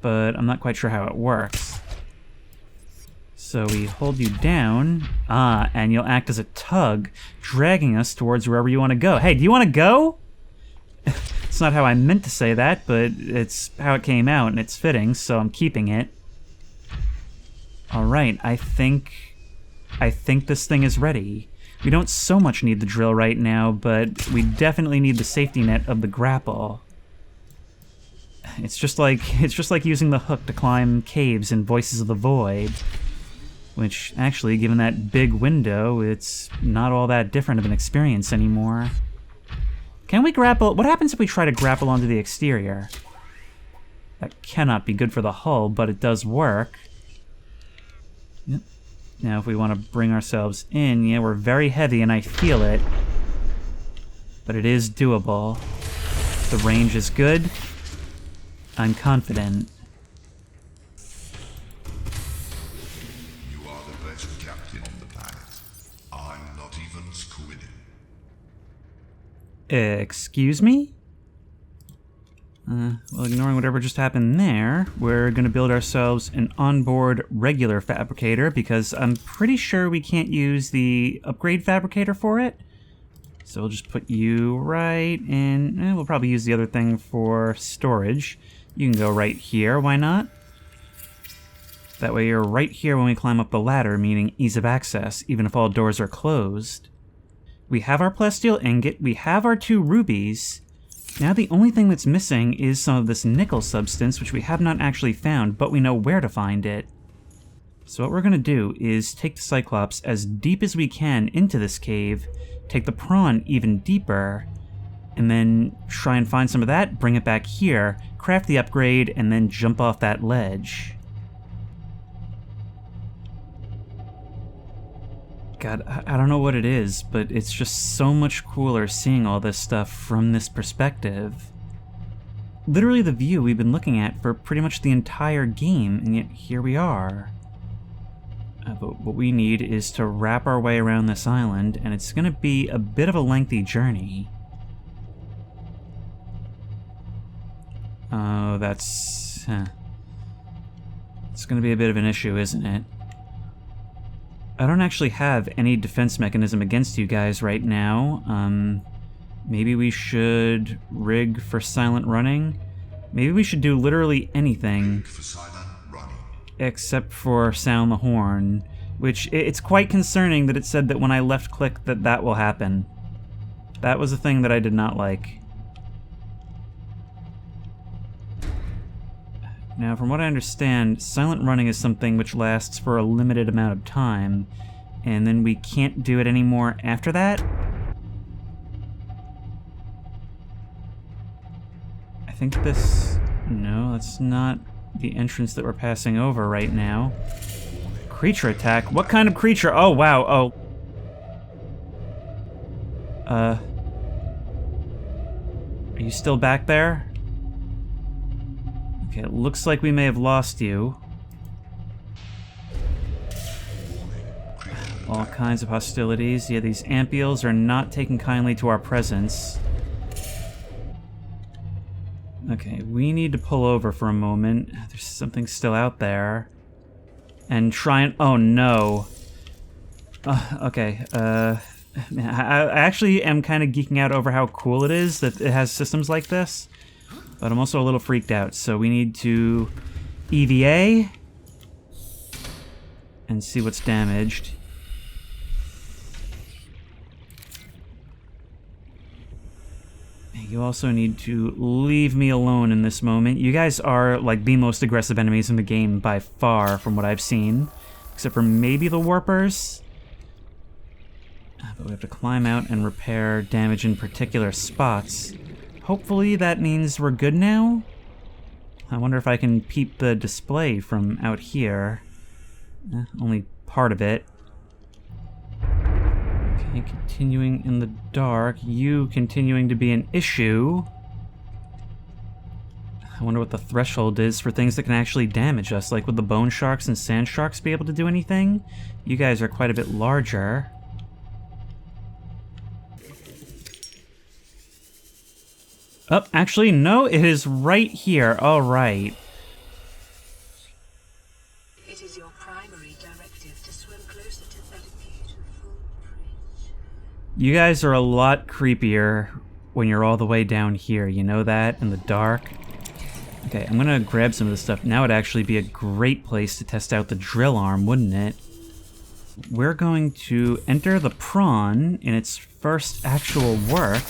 But I'm not quite sure how it works. So we hold you down, and you'll act as a tug, dragging us towards wherever you want to go. Hey, do you want to go? It's not how I meant to say that, but it's how it came out, and it's fitting, so I'm keeping it. Alright, I think this thing is ready. We don't so much need the drill right now, but we definitely need the safety net of the grapple. It's just like using the hook to climb caves in Voices of the Void. Which, actually, given that big window, it's not all that different of an experience anymore. Can we grapple? What happens if we try to grapple onto the exterior? That cannot be good for the hull, but it does work. Yep. Now, if we want to bring ourselves in, yeah, we're very heavy and I feel it. But it is doable. The range is good. I'm confident. Excuse me? Well, ignoring whatever just happened there, we're going to build ourselves an onboard regular fabricator because I'm pretty sure we can't use the upgrade fabricator for it. So we'll just put you right in. We'll probably use the other thing for storage. You can go right here, why not? That way you're right here when we climb up the ladder, meaning ease of access, even if all doors are closed. We have our plasteel ingot, we have our 2 rubies. Now the only thing that's missing is some of this nickel substance, which we have not actually found, but we know where to find it. So what we're going to do is take the Cyclops as deep as we can into this cave, take the prawn even deeper, and then try and find some of that, bring it back here, craft the upgrade, and then jump off that ledge. God, I don't know what it is, but it's just so much cooler seeing all this stuff from this perspective. Literally the view we've been looking at for pretty much the entire game, and yet here we are. But what we need is to wrap our way around this island, and it's going to be a bit of a lengthy journey. Oh, that's... It's going to be a bit of an issue, isn't it? I don't actually have any defense mechanism against you guys right now. Maybe we should rig for silent running? Maybe we should do literally anything. Rig for silent running. Except for sound the horn. Which, it's quite concerning that it said that when I left-click that will happen. That was a thing that I did not like. Now, from what I understand, silent running is something which lasts for a limited amount of time, and then we can't do it anymore after that? I think this... No, that's not the entrance that we're passing over right now. Creature attack? What kind of creature? Oh, wow, oh. Are you still back there? Okay, it looks like we may have lost you. All kinds of hostilities. Yeah, these ampules are not taking kindly to our presence. Okay, we need to pull over for a moment. There's something still out there. And try and... Oh, no. Okay, man, I actually am kind of geeking out over how cool it is that it has systems like this. But I'm also a little freaked out, so we need to EVA and see what's damaged. You also need to leave me alone in this moment. You guys are, like, the most aggressive enemies in the game by far, from what I've seen. Except for maybe the warpers. But we have to climb out and repair damage in particular spots. Hopefully that means we're good now? I wonder if I can peep the display from out here. Only part of it. Okay, continuing in the dark. You continuing to be an issue. I wonder what the threshold is for things that can actually damage us. Like, would the bone sharks and sand sharks be able to do anything? You guys are quite a bit larger. Oh, actually, no, it is right here. All right. It is your primary directive to swim closer to that beautiful creature. You guys are a lot creepier when you're all the way down here. You know that? In the dark. Okay, I'm gonna grab some of this stuff. Now would actually be a great place to test out the drill arm, wouldn't it? We're going to enter the prawn in its first actual work.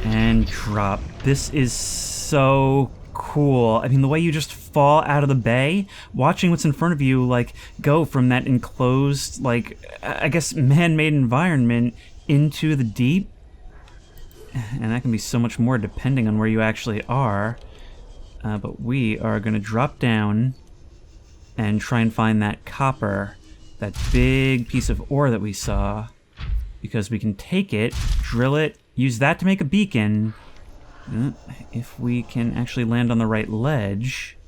And drop. This is so cool. I mean, the way you just fall out of the bay, watching what's in front of you, like, go from that enclosed, like, I guess man-made environment into the deep. And that can be so much more depending on where you actually are. But we are going to drop down and try and find that copper, that big piece of ore that we saw. Because we can take it, drill it, use that to make a beacon. If we can actually land on the right ledge.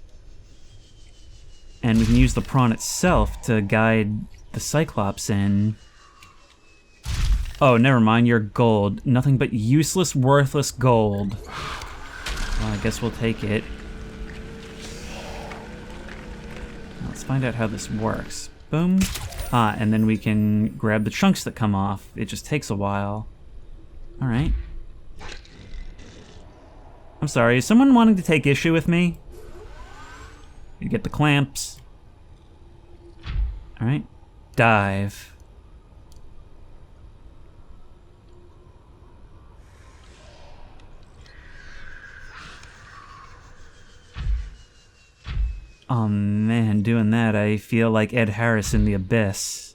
And we can use the prawn itself to guide the Cyclops in. Oh, never mind, you're gold. Nothing but useless, worthless gold. Well, I guess we'll take it. Now, let's find out how this works. Boom. Ah, and then we can grab the chunks that come off. It just takes a while. Alright. I'm sorry, is someone wanting to take issue with me? You get the clamps. Alright. Dive. Oh man, doing that, I feel like Ed Harris in The Abyss.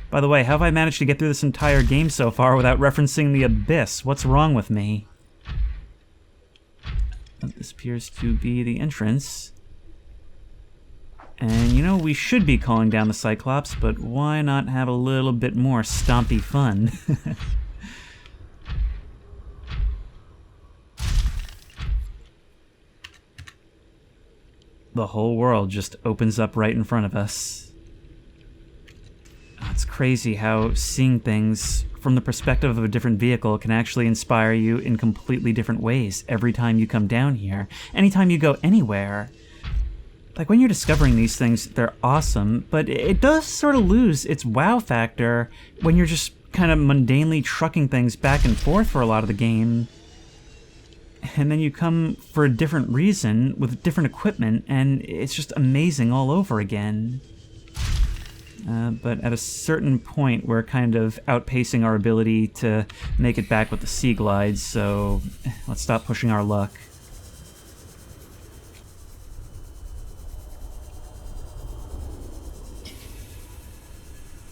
By the way, how have I managed to get through this entire game so far without referencing The Abyss? What's wrong with me? This appears to be the entrance. And you know, we should be calling down the Cyclops, but why not have a little bit more stompy fun? The whole world just opens up right in front of us. It's crazy how seeing things from the perspective of a different vehicle can actually inspire you in completely different ways every time you come down here, anytime you go anywhere. Like, when you're discovering these things, they're awesome, but it does sort of lose its wow factor when you're just kind of mundanely trucking things back and forth for a lot of the game. And then you come for a different reason with different equipment, and it's just amazing all over again. But at a certain point, we're kind of outpacing our ability to make it back with the sea glides, so let's stop pushing our luck.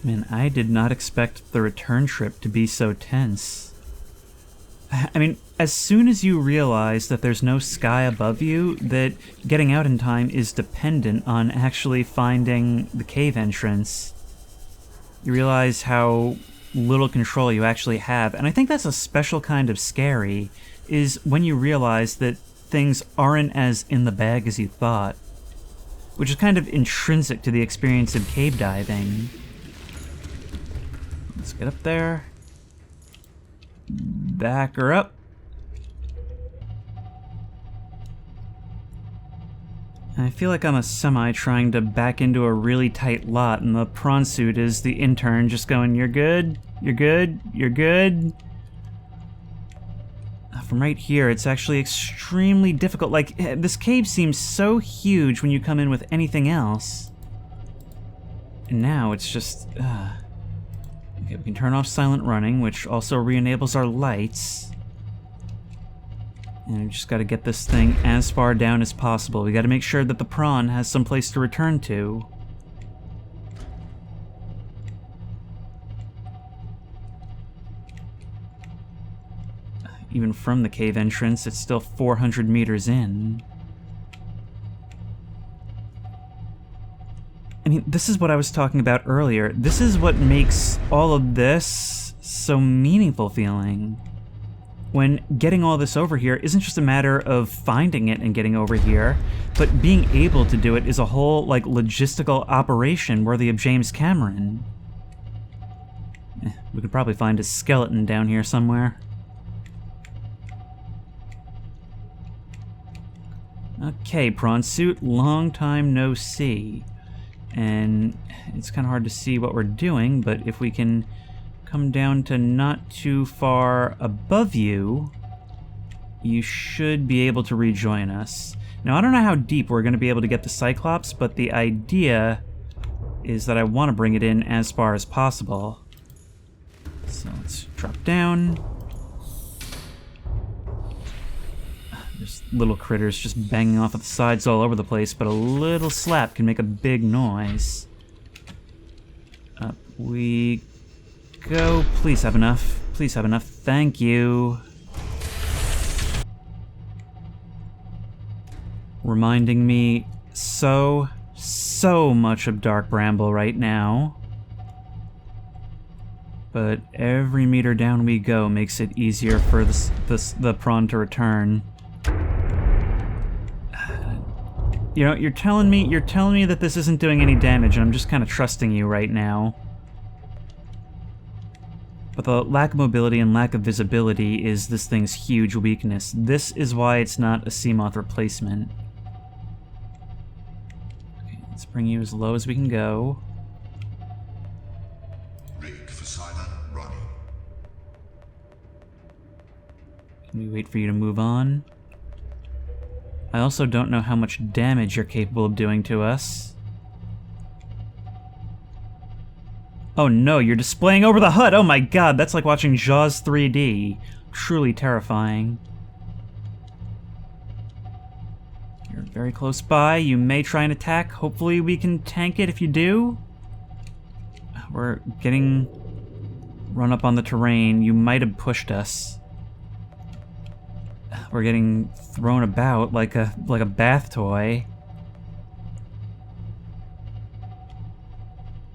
Man, I did not expect the return trip to be so tense. I mean, as soon as you realize that there's no sky above you, that getting out in time is dependent on actually finding the cave entrance, you realize how little control you actually have. And I think that's a special kind of scary, is when you realize that things aren't as in the bag as you thought, which is kind of intrinsic to the experience of cave diving. Let's get up there. Back her up. I feel like I'm a semi trying to back into a really tight lot, and the prawn suit is the intern just going, "You're good, you're good, you're good." From right here, it's actually extremely difficult. Like, this cave seems so huge when you come in with anything else. And now it's just, Okay, we can turn off silent running, which also re-enables our lights. And we just gotta get this thing as far down as possible. We gotta make sure that the prawn has some place to return to. Even from the cave entrance, it's still 400 meters in. I mean, this is what I was talking about earlier. This is what makes all of this so meaningful feeling. When getting all this over here isn't just a matter of finding it and getting over here, but being able to do it is a whole, like, logistical operation worthy of James Cameron. We could probably find a skeleton down here somewhere. Okay, prawn suit, long time no see. And it's kind of hard to see what we're doing, but if we can come down to not too far above you, you should be able to rejoin us. Now, I don't know how deep we're going to be able to get the Cyclops, but the idea is that I want to bring it in as far as possible. So let's drop down. There's little critters just banging off of the sides all over the place, but a little slap can make a big noise. Up we go. Please have enough. Please have enough. Thank you. Reminding me so much of Dark Bramble right now. But every meter down we go makes it easier for the prawn to return. You know, you're telling me that this isn't doing any damage, and I'm just kind of trusting you right now. But the lack of mobility and lack of visibility is this thing's huge weakness. This is why it's not a Seamoth replacement. Okay, let's bring you as low as we can go. Rigged for silent running. Can we wait for you to move on? I also don't know how much damage you're capable of doing to us. Oh no, you're displaying over the HUD! Oh my god, that's like watching Jaws 3D. Truly terrifying. You're very close by. You may try and attack. Hopefully we can tank it if you do. We're getting run up on the terrain. You might have pushed us. We're getting thrown about like a bath toy.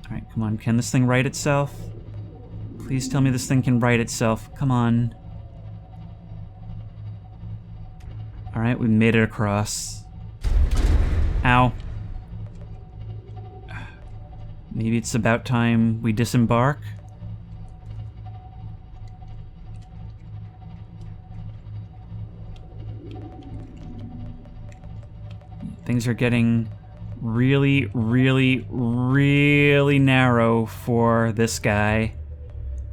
Alright, come on. Can this thing right itself? Please tell me this thing can right itself. Come on. Alright, we made it across. Ow. Maybe it's about time we disembark? Things are getting really, really, really narrow for this guy.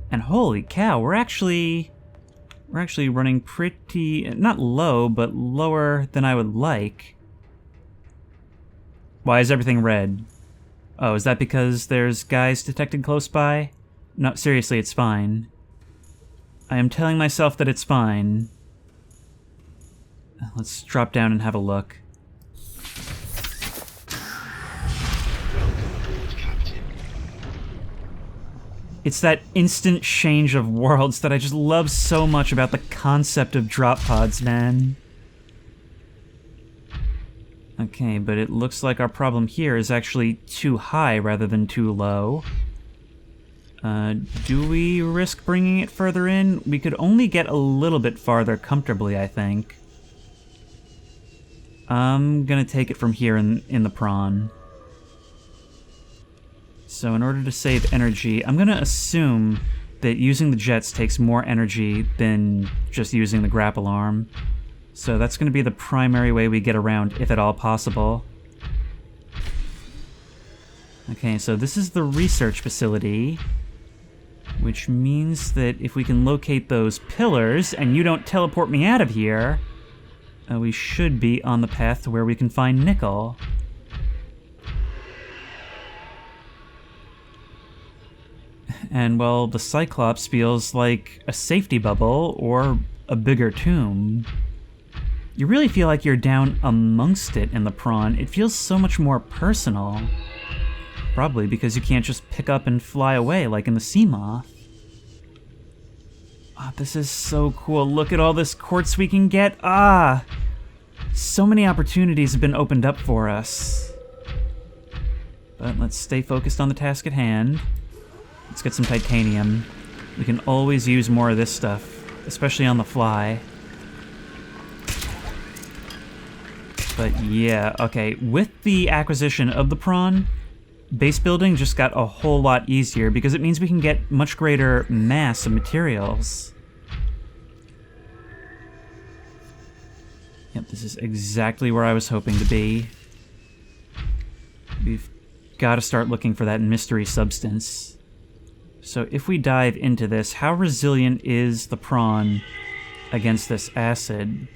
And holy cow, we're actually running pretty, not low, but lower than I would like. Why is everything red? Oh, is that because there's guys detected close by? No, seriously, it's fine. I am telling myself that it's fine. Let's drop down and have a look. It's that instant change of worlds that I just love so much about the concept of drop pods, man. Okay, but it looks like our problem here is actually too high rather than too low. Do we risk bringing it further in? We could only get a little bit farther comfortably, I think. I'm gonna take it from here in the prawn. So in order to save energy, I'm gonna assume that using the jets takes more energy than just using the grapple arm. So that's gonna be the primary way we get around, if at all possible. Okay, so this is the research facility, which means that if we can locate those pillars and you don't teleport me out of here, we should be on the path to where we can find nickel. And, well, the Cyclops feels like a safety bubble or a bigger tomb. You really feel like you're down amongst it in the prawn. It feels so much more personal. Probably because you can't just pick up and fly away like in the sea moth. Ah, this is so cool. Look at all this quartz we can get. Ah! So many opportunities have been opened up for us. But let's stay focused on the task at hand. Let's get some titanium. We can always use more of this stuff, especially on the fly. But yeah, okay, with the acquisition of the prawn, base building just got a whole lot easier because it means we can get much greater mass of materials. Yep, this is exactly where I was hoping to be. We've got to start looking for that mystery substance. So if we dive into this, how resilient is the prawn against this acid?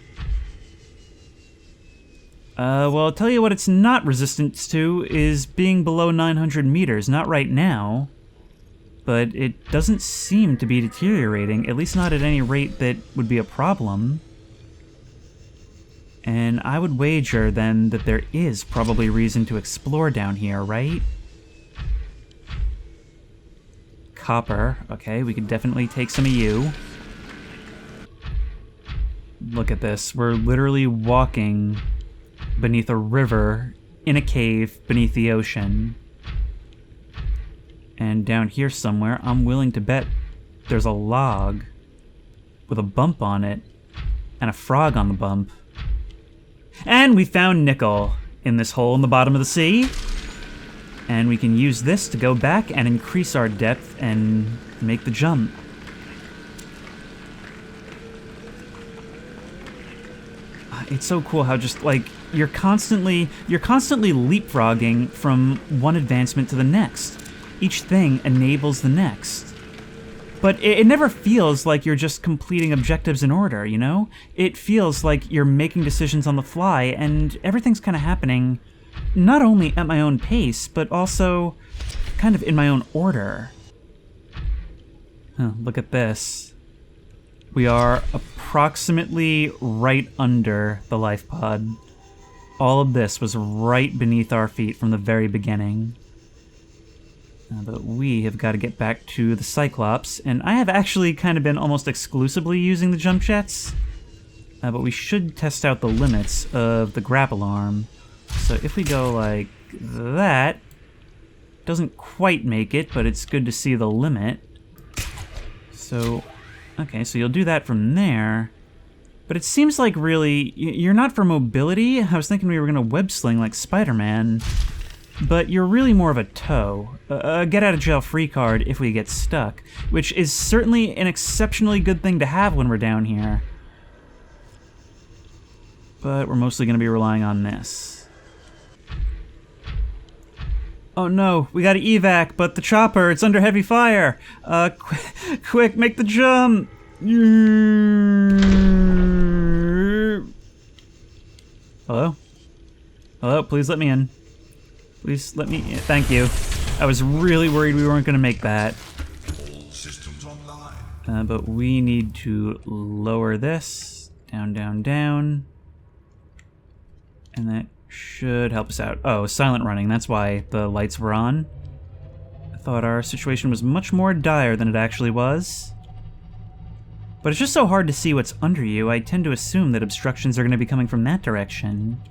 Well, I'll tell you what it's not resistant to is being below 900 meters. Not right now. But it doesn't seem to be deteriorating, at least not at any rate that would be a problem. And I would wager, then, that there is probably reason to explore down here, right? Copper. Okay, we could definitely take some of you. Look at this. We're literally walking beneath a river in a cave beneath the ocean. And down here somewhere, I'm willing to bet there's a log with a bump on it and a frog on the bump. And we found nickel in this hole in the bottom of the sea. And we can use this to go back and increase our depth and make the jump. It's so cool how just, like, you're constantly leapfrogging from one advancement to the next. Each thing enables the next. But it never feels like you're just completing objectives in order, you know? It feels like you're making decisions on the fly, and everything's kind of happening not only at my own pace, but also kind of in my own order. Huh, look at this. We are approximately right under the life pod. All of this was right beneath our feet from the very beginning. But we have got to get back to the Cyclops, and I have actually kind of been almost exclusively using the jump jets. But we should test out the limits of the grapple arm. So if we go like that, doesn't quite make it, but it's good to see the limit. So, okay, so you'll do that from there. But it seems like really, you're not for mobility. I was thinking we were going to web sling like Spider-Man. But you're really more of a tow, a get-out-of-jail-free card if we get stuck, which is certainly an exceptionally good thing to have when we're down here. But we're mostly going to be relying on this. Oh no, we got to evac, but the chopper, it's under heavy fire! Quick, make the jump! Hello? Hello, please let me in. Please let me in. Thank you. I was really worried we weren't going to make that. All systems online. But we need to lower this. Down, down, down. And that should help us out. Oh, silent running. That's why the lights were on. I thought our situation was much more dire than it actually was. But it's just so hard to see what's under you. I tend to assume that obstructions are going to be coming from that direction.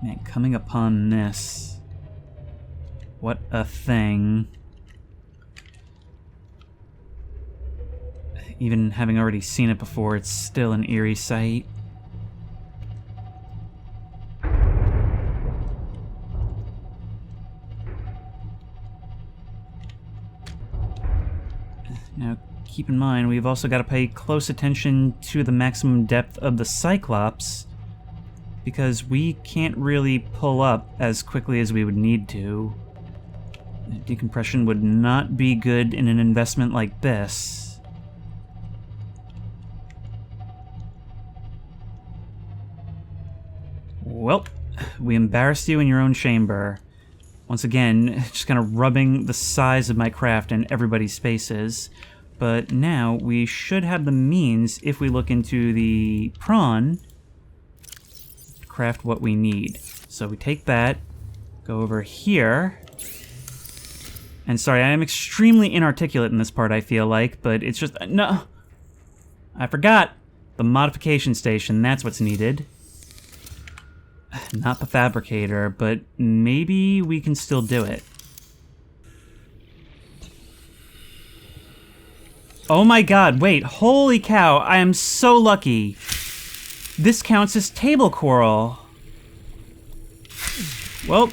Man, coming upon this. What a thing. Even having already seen it before, it's still an eerie sight. Now, keep in mind, we've also got to pay close attention to the maximum depth of the Cyclops, because we can't really pull up as quickly as we would need to. Decompression would not be good in an investment like this. Well, we embarrassed you in your own chamber. Once again, just kind of rubbing the size of my craft in everybody's faces. But now we should have the means, if we look into the prawn, to craft what we need. So we take that, go over here. And sorry, I am extremely inarticulate in this part, I feel like, but it's just... No! I forgot! The modification station, that's what's needed. Not the fabricator, but maybe we can still do it. Oh my god, wait, holy cow, I am so lucky. This counts as table coral. Well,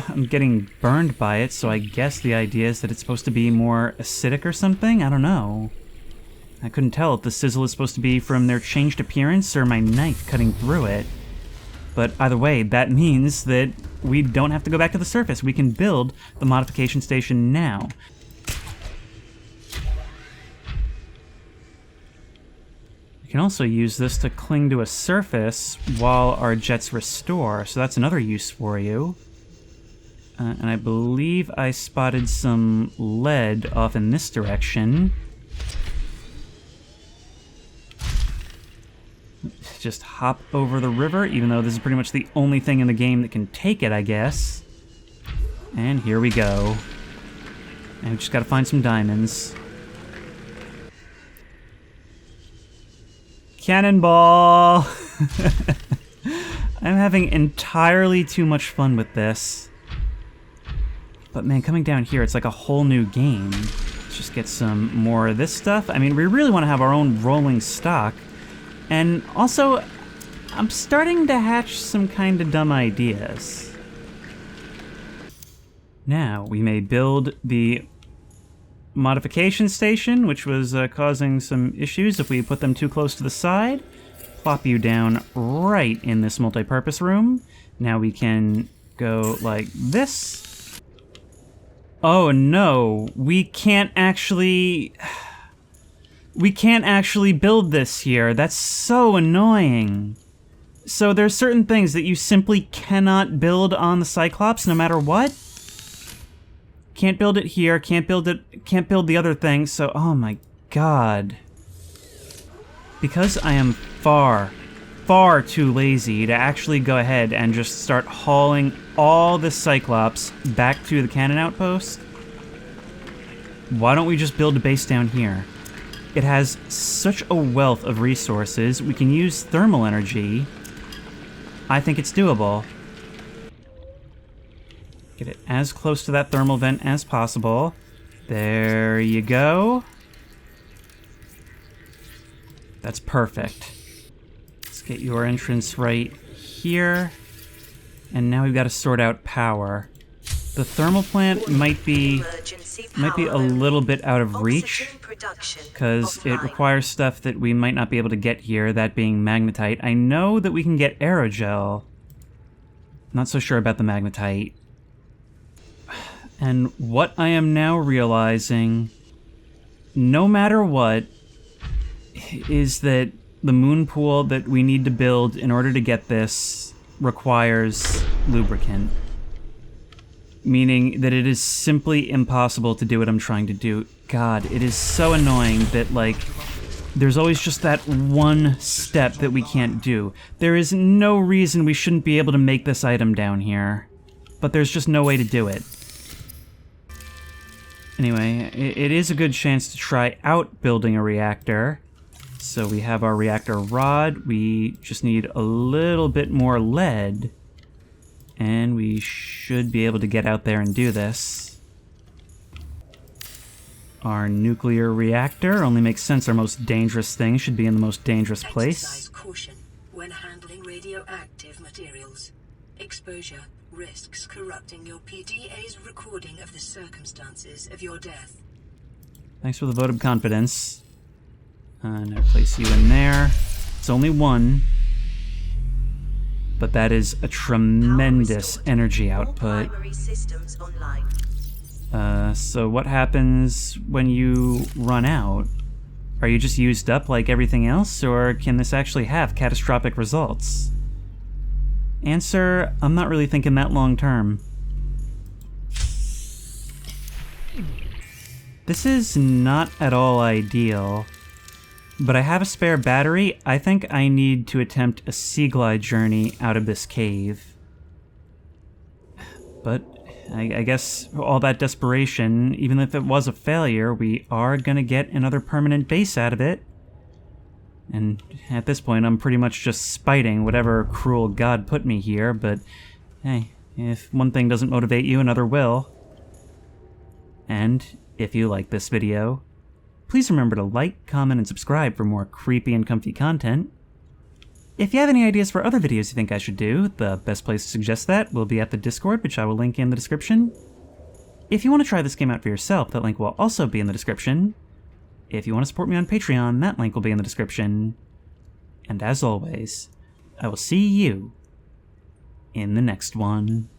I'm getting burned by it, so I guess the idea is that it's supposed to be more acidic or something? I don't know. I couldn't tell if the sizzle is supposed to be from their changed appearance or my knife cutting through it. But either way, that means that we don't have to go back to the surface. We can build the modification station now. We can also use this to cling to a surface while our jets restore, so that's another use for you. And I believe I spotted some lead off in this direction. Just hop over the river, even though this is pretty much the only thing in the game that can take it, I guess. And here we go. And we just gotta find some diamonds. Cannonball! I'm having entirely too much fun with this. But man, coming down here, it's like a whole new game. Let's just get some more of this stuff. I mean, we really want to have our own rolling stock. And also, I'm starting to hatch some kind of dumb ideas. Now, we may build the modification station, which was causing some issues if we put them too close to the side. Plop you down right in this multi-purpose room. Now we can go like this. Oh no, we can't actually build this here. That's so annoying. So there's certain things that you simply cannot build on the Cyclops no matter what. Can't build it here, can't build the other thing, so oh my god. Because I am far too lazy to actually go ahead and just start hauling all the Cyclops back to the cannon outpost, why don't we just build a base down here? It has such a wealth of resources. We can use thermal energy. I think it's doable. Get it as close to that thermal vent as possible. There you go. That's perfect. Let's get your entrance right here. And now we've got to sort out power. The thermal plant might be a little bit out of reach, because it requires stuff that we might not be able to get here, that being magnetite. I know that we can get aerogel. Not so sure about the magnetite. And what I am now realizing, no matter what, is that the moon pool that we need to build in order to get this requires lubricant. Meaning that it is simply impossible to do what I'm trying to do. God, it is so annoying that, like, there's always just that one step that we can't do. There is no reason we shouldn't be able to make this item down here. But there's just no way to do it. Anyway, it is a good chance to try out building a reactor. So we have our reactor rod. We just need a little bit more lead. And we should be able to get out there and do this. Our nuclear reactor only makes sense. Our most dangerous thing should be in the most dangerous place. Exercise caution when handling radioactive materials. Exposure risks corrupting your PDA's recording of the circumstances of your death. Thanks for the vote of confidence. Now place you in there. It's only one. But that is a tremendous energy output. So what happens when you run out? Are you just used up like everything else, or can this actually have catastrophic results? Answer, I'm not really thinking that long term. This is not at all ideal, but I have a spare battery. I think I need to attempt a sea glide journey out of this cave. But I guess all that desperation, even if it was a failure, we are gonna get another permanent base out of it. And at this point, I'm pretty much just spiting whatever cruel god put me here, but hey, if one thing doesn't motivate you, another will. And if you like this video, please remember to like, comment, and subscribe for more creepy and comfy content. If you have any ideas for other videos you think I should do, the best place to suggest that will be at the Discord, which I will link in the description. If you want to try this game out for yourself, that link will also be in the description. If you want to support me on Patreon, that link will be in the description. And as always, I will see you in the next one.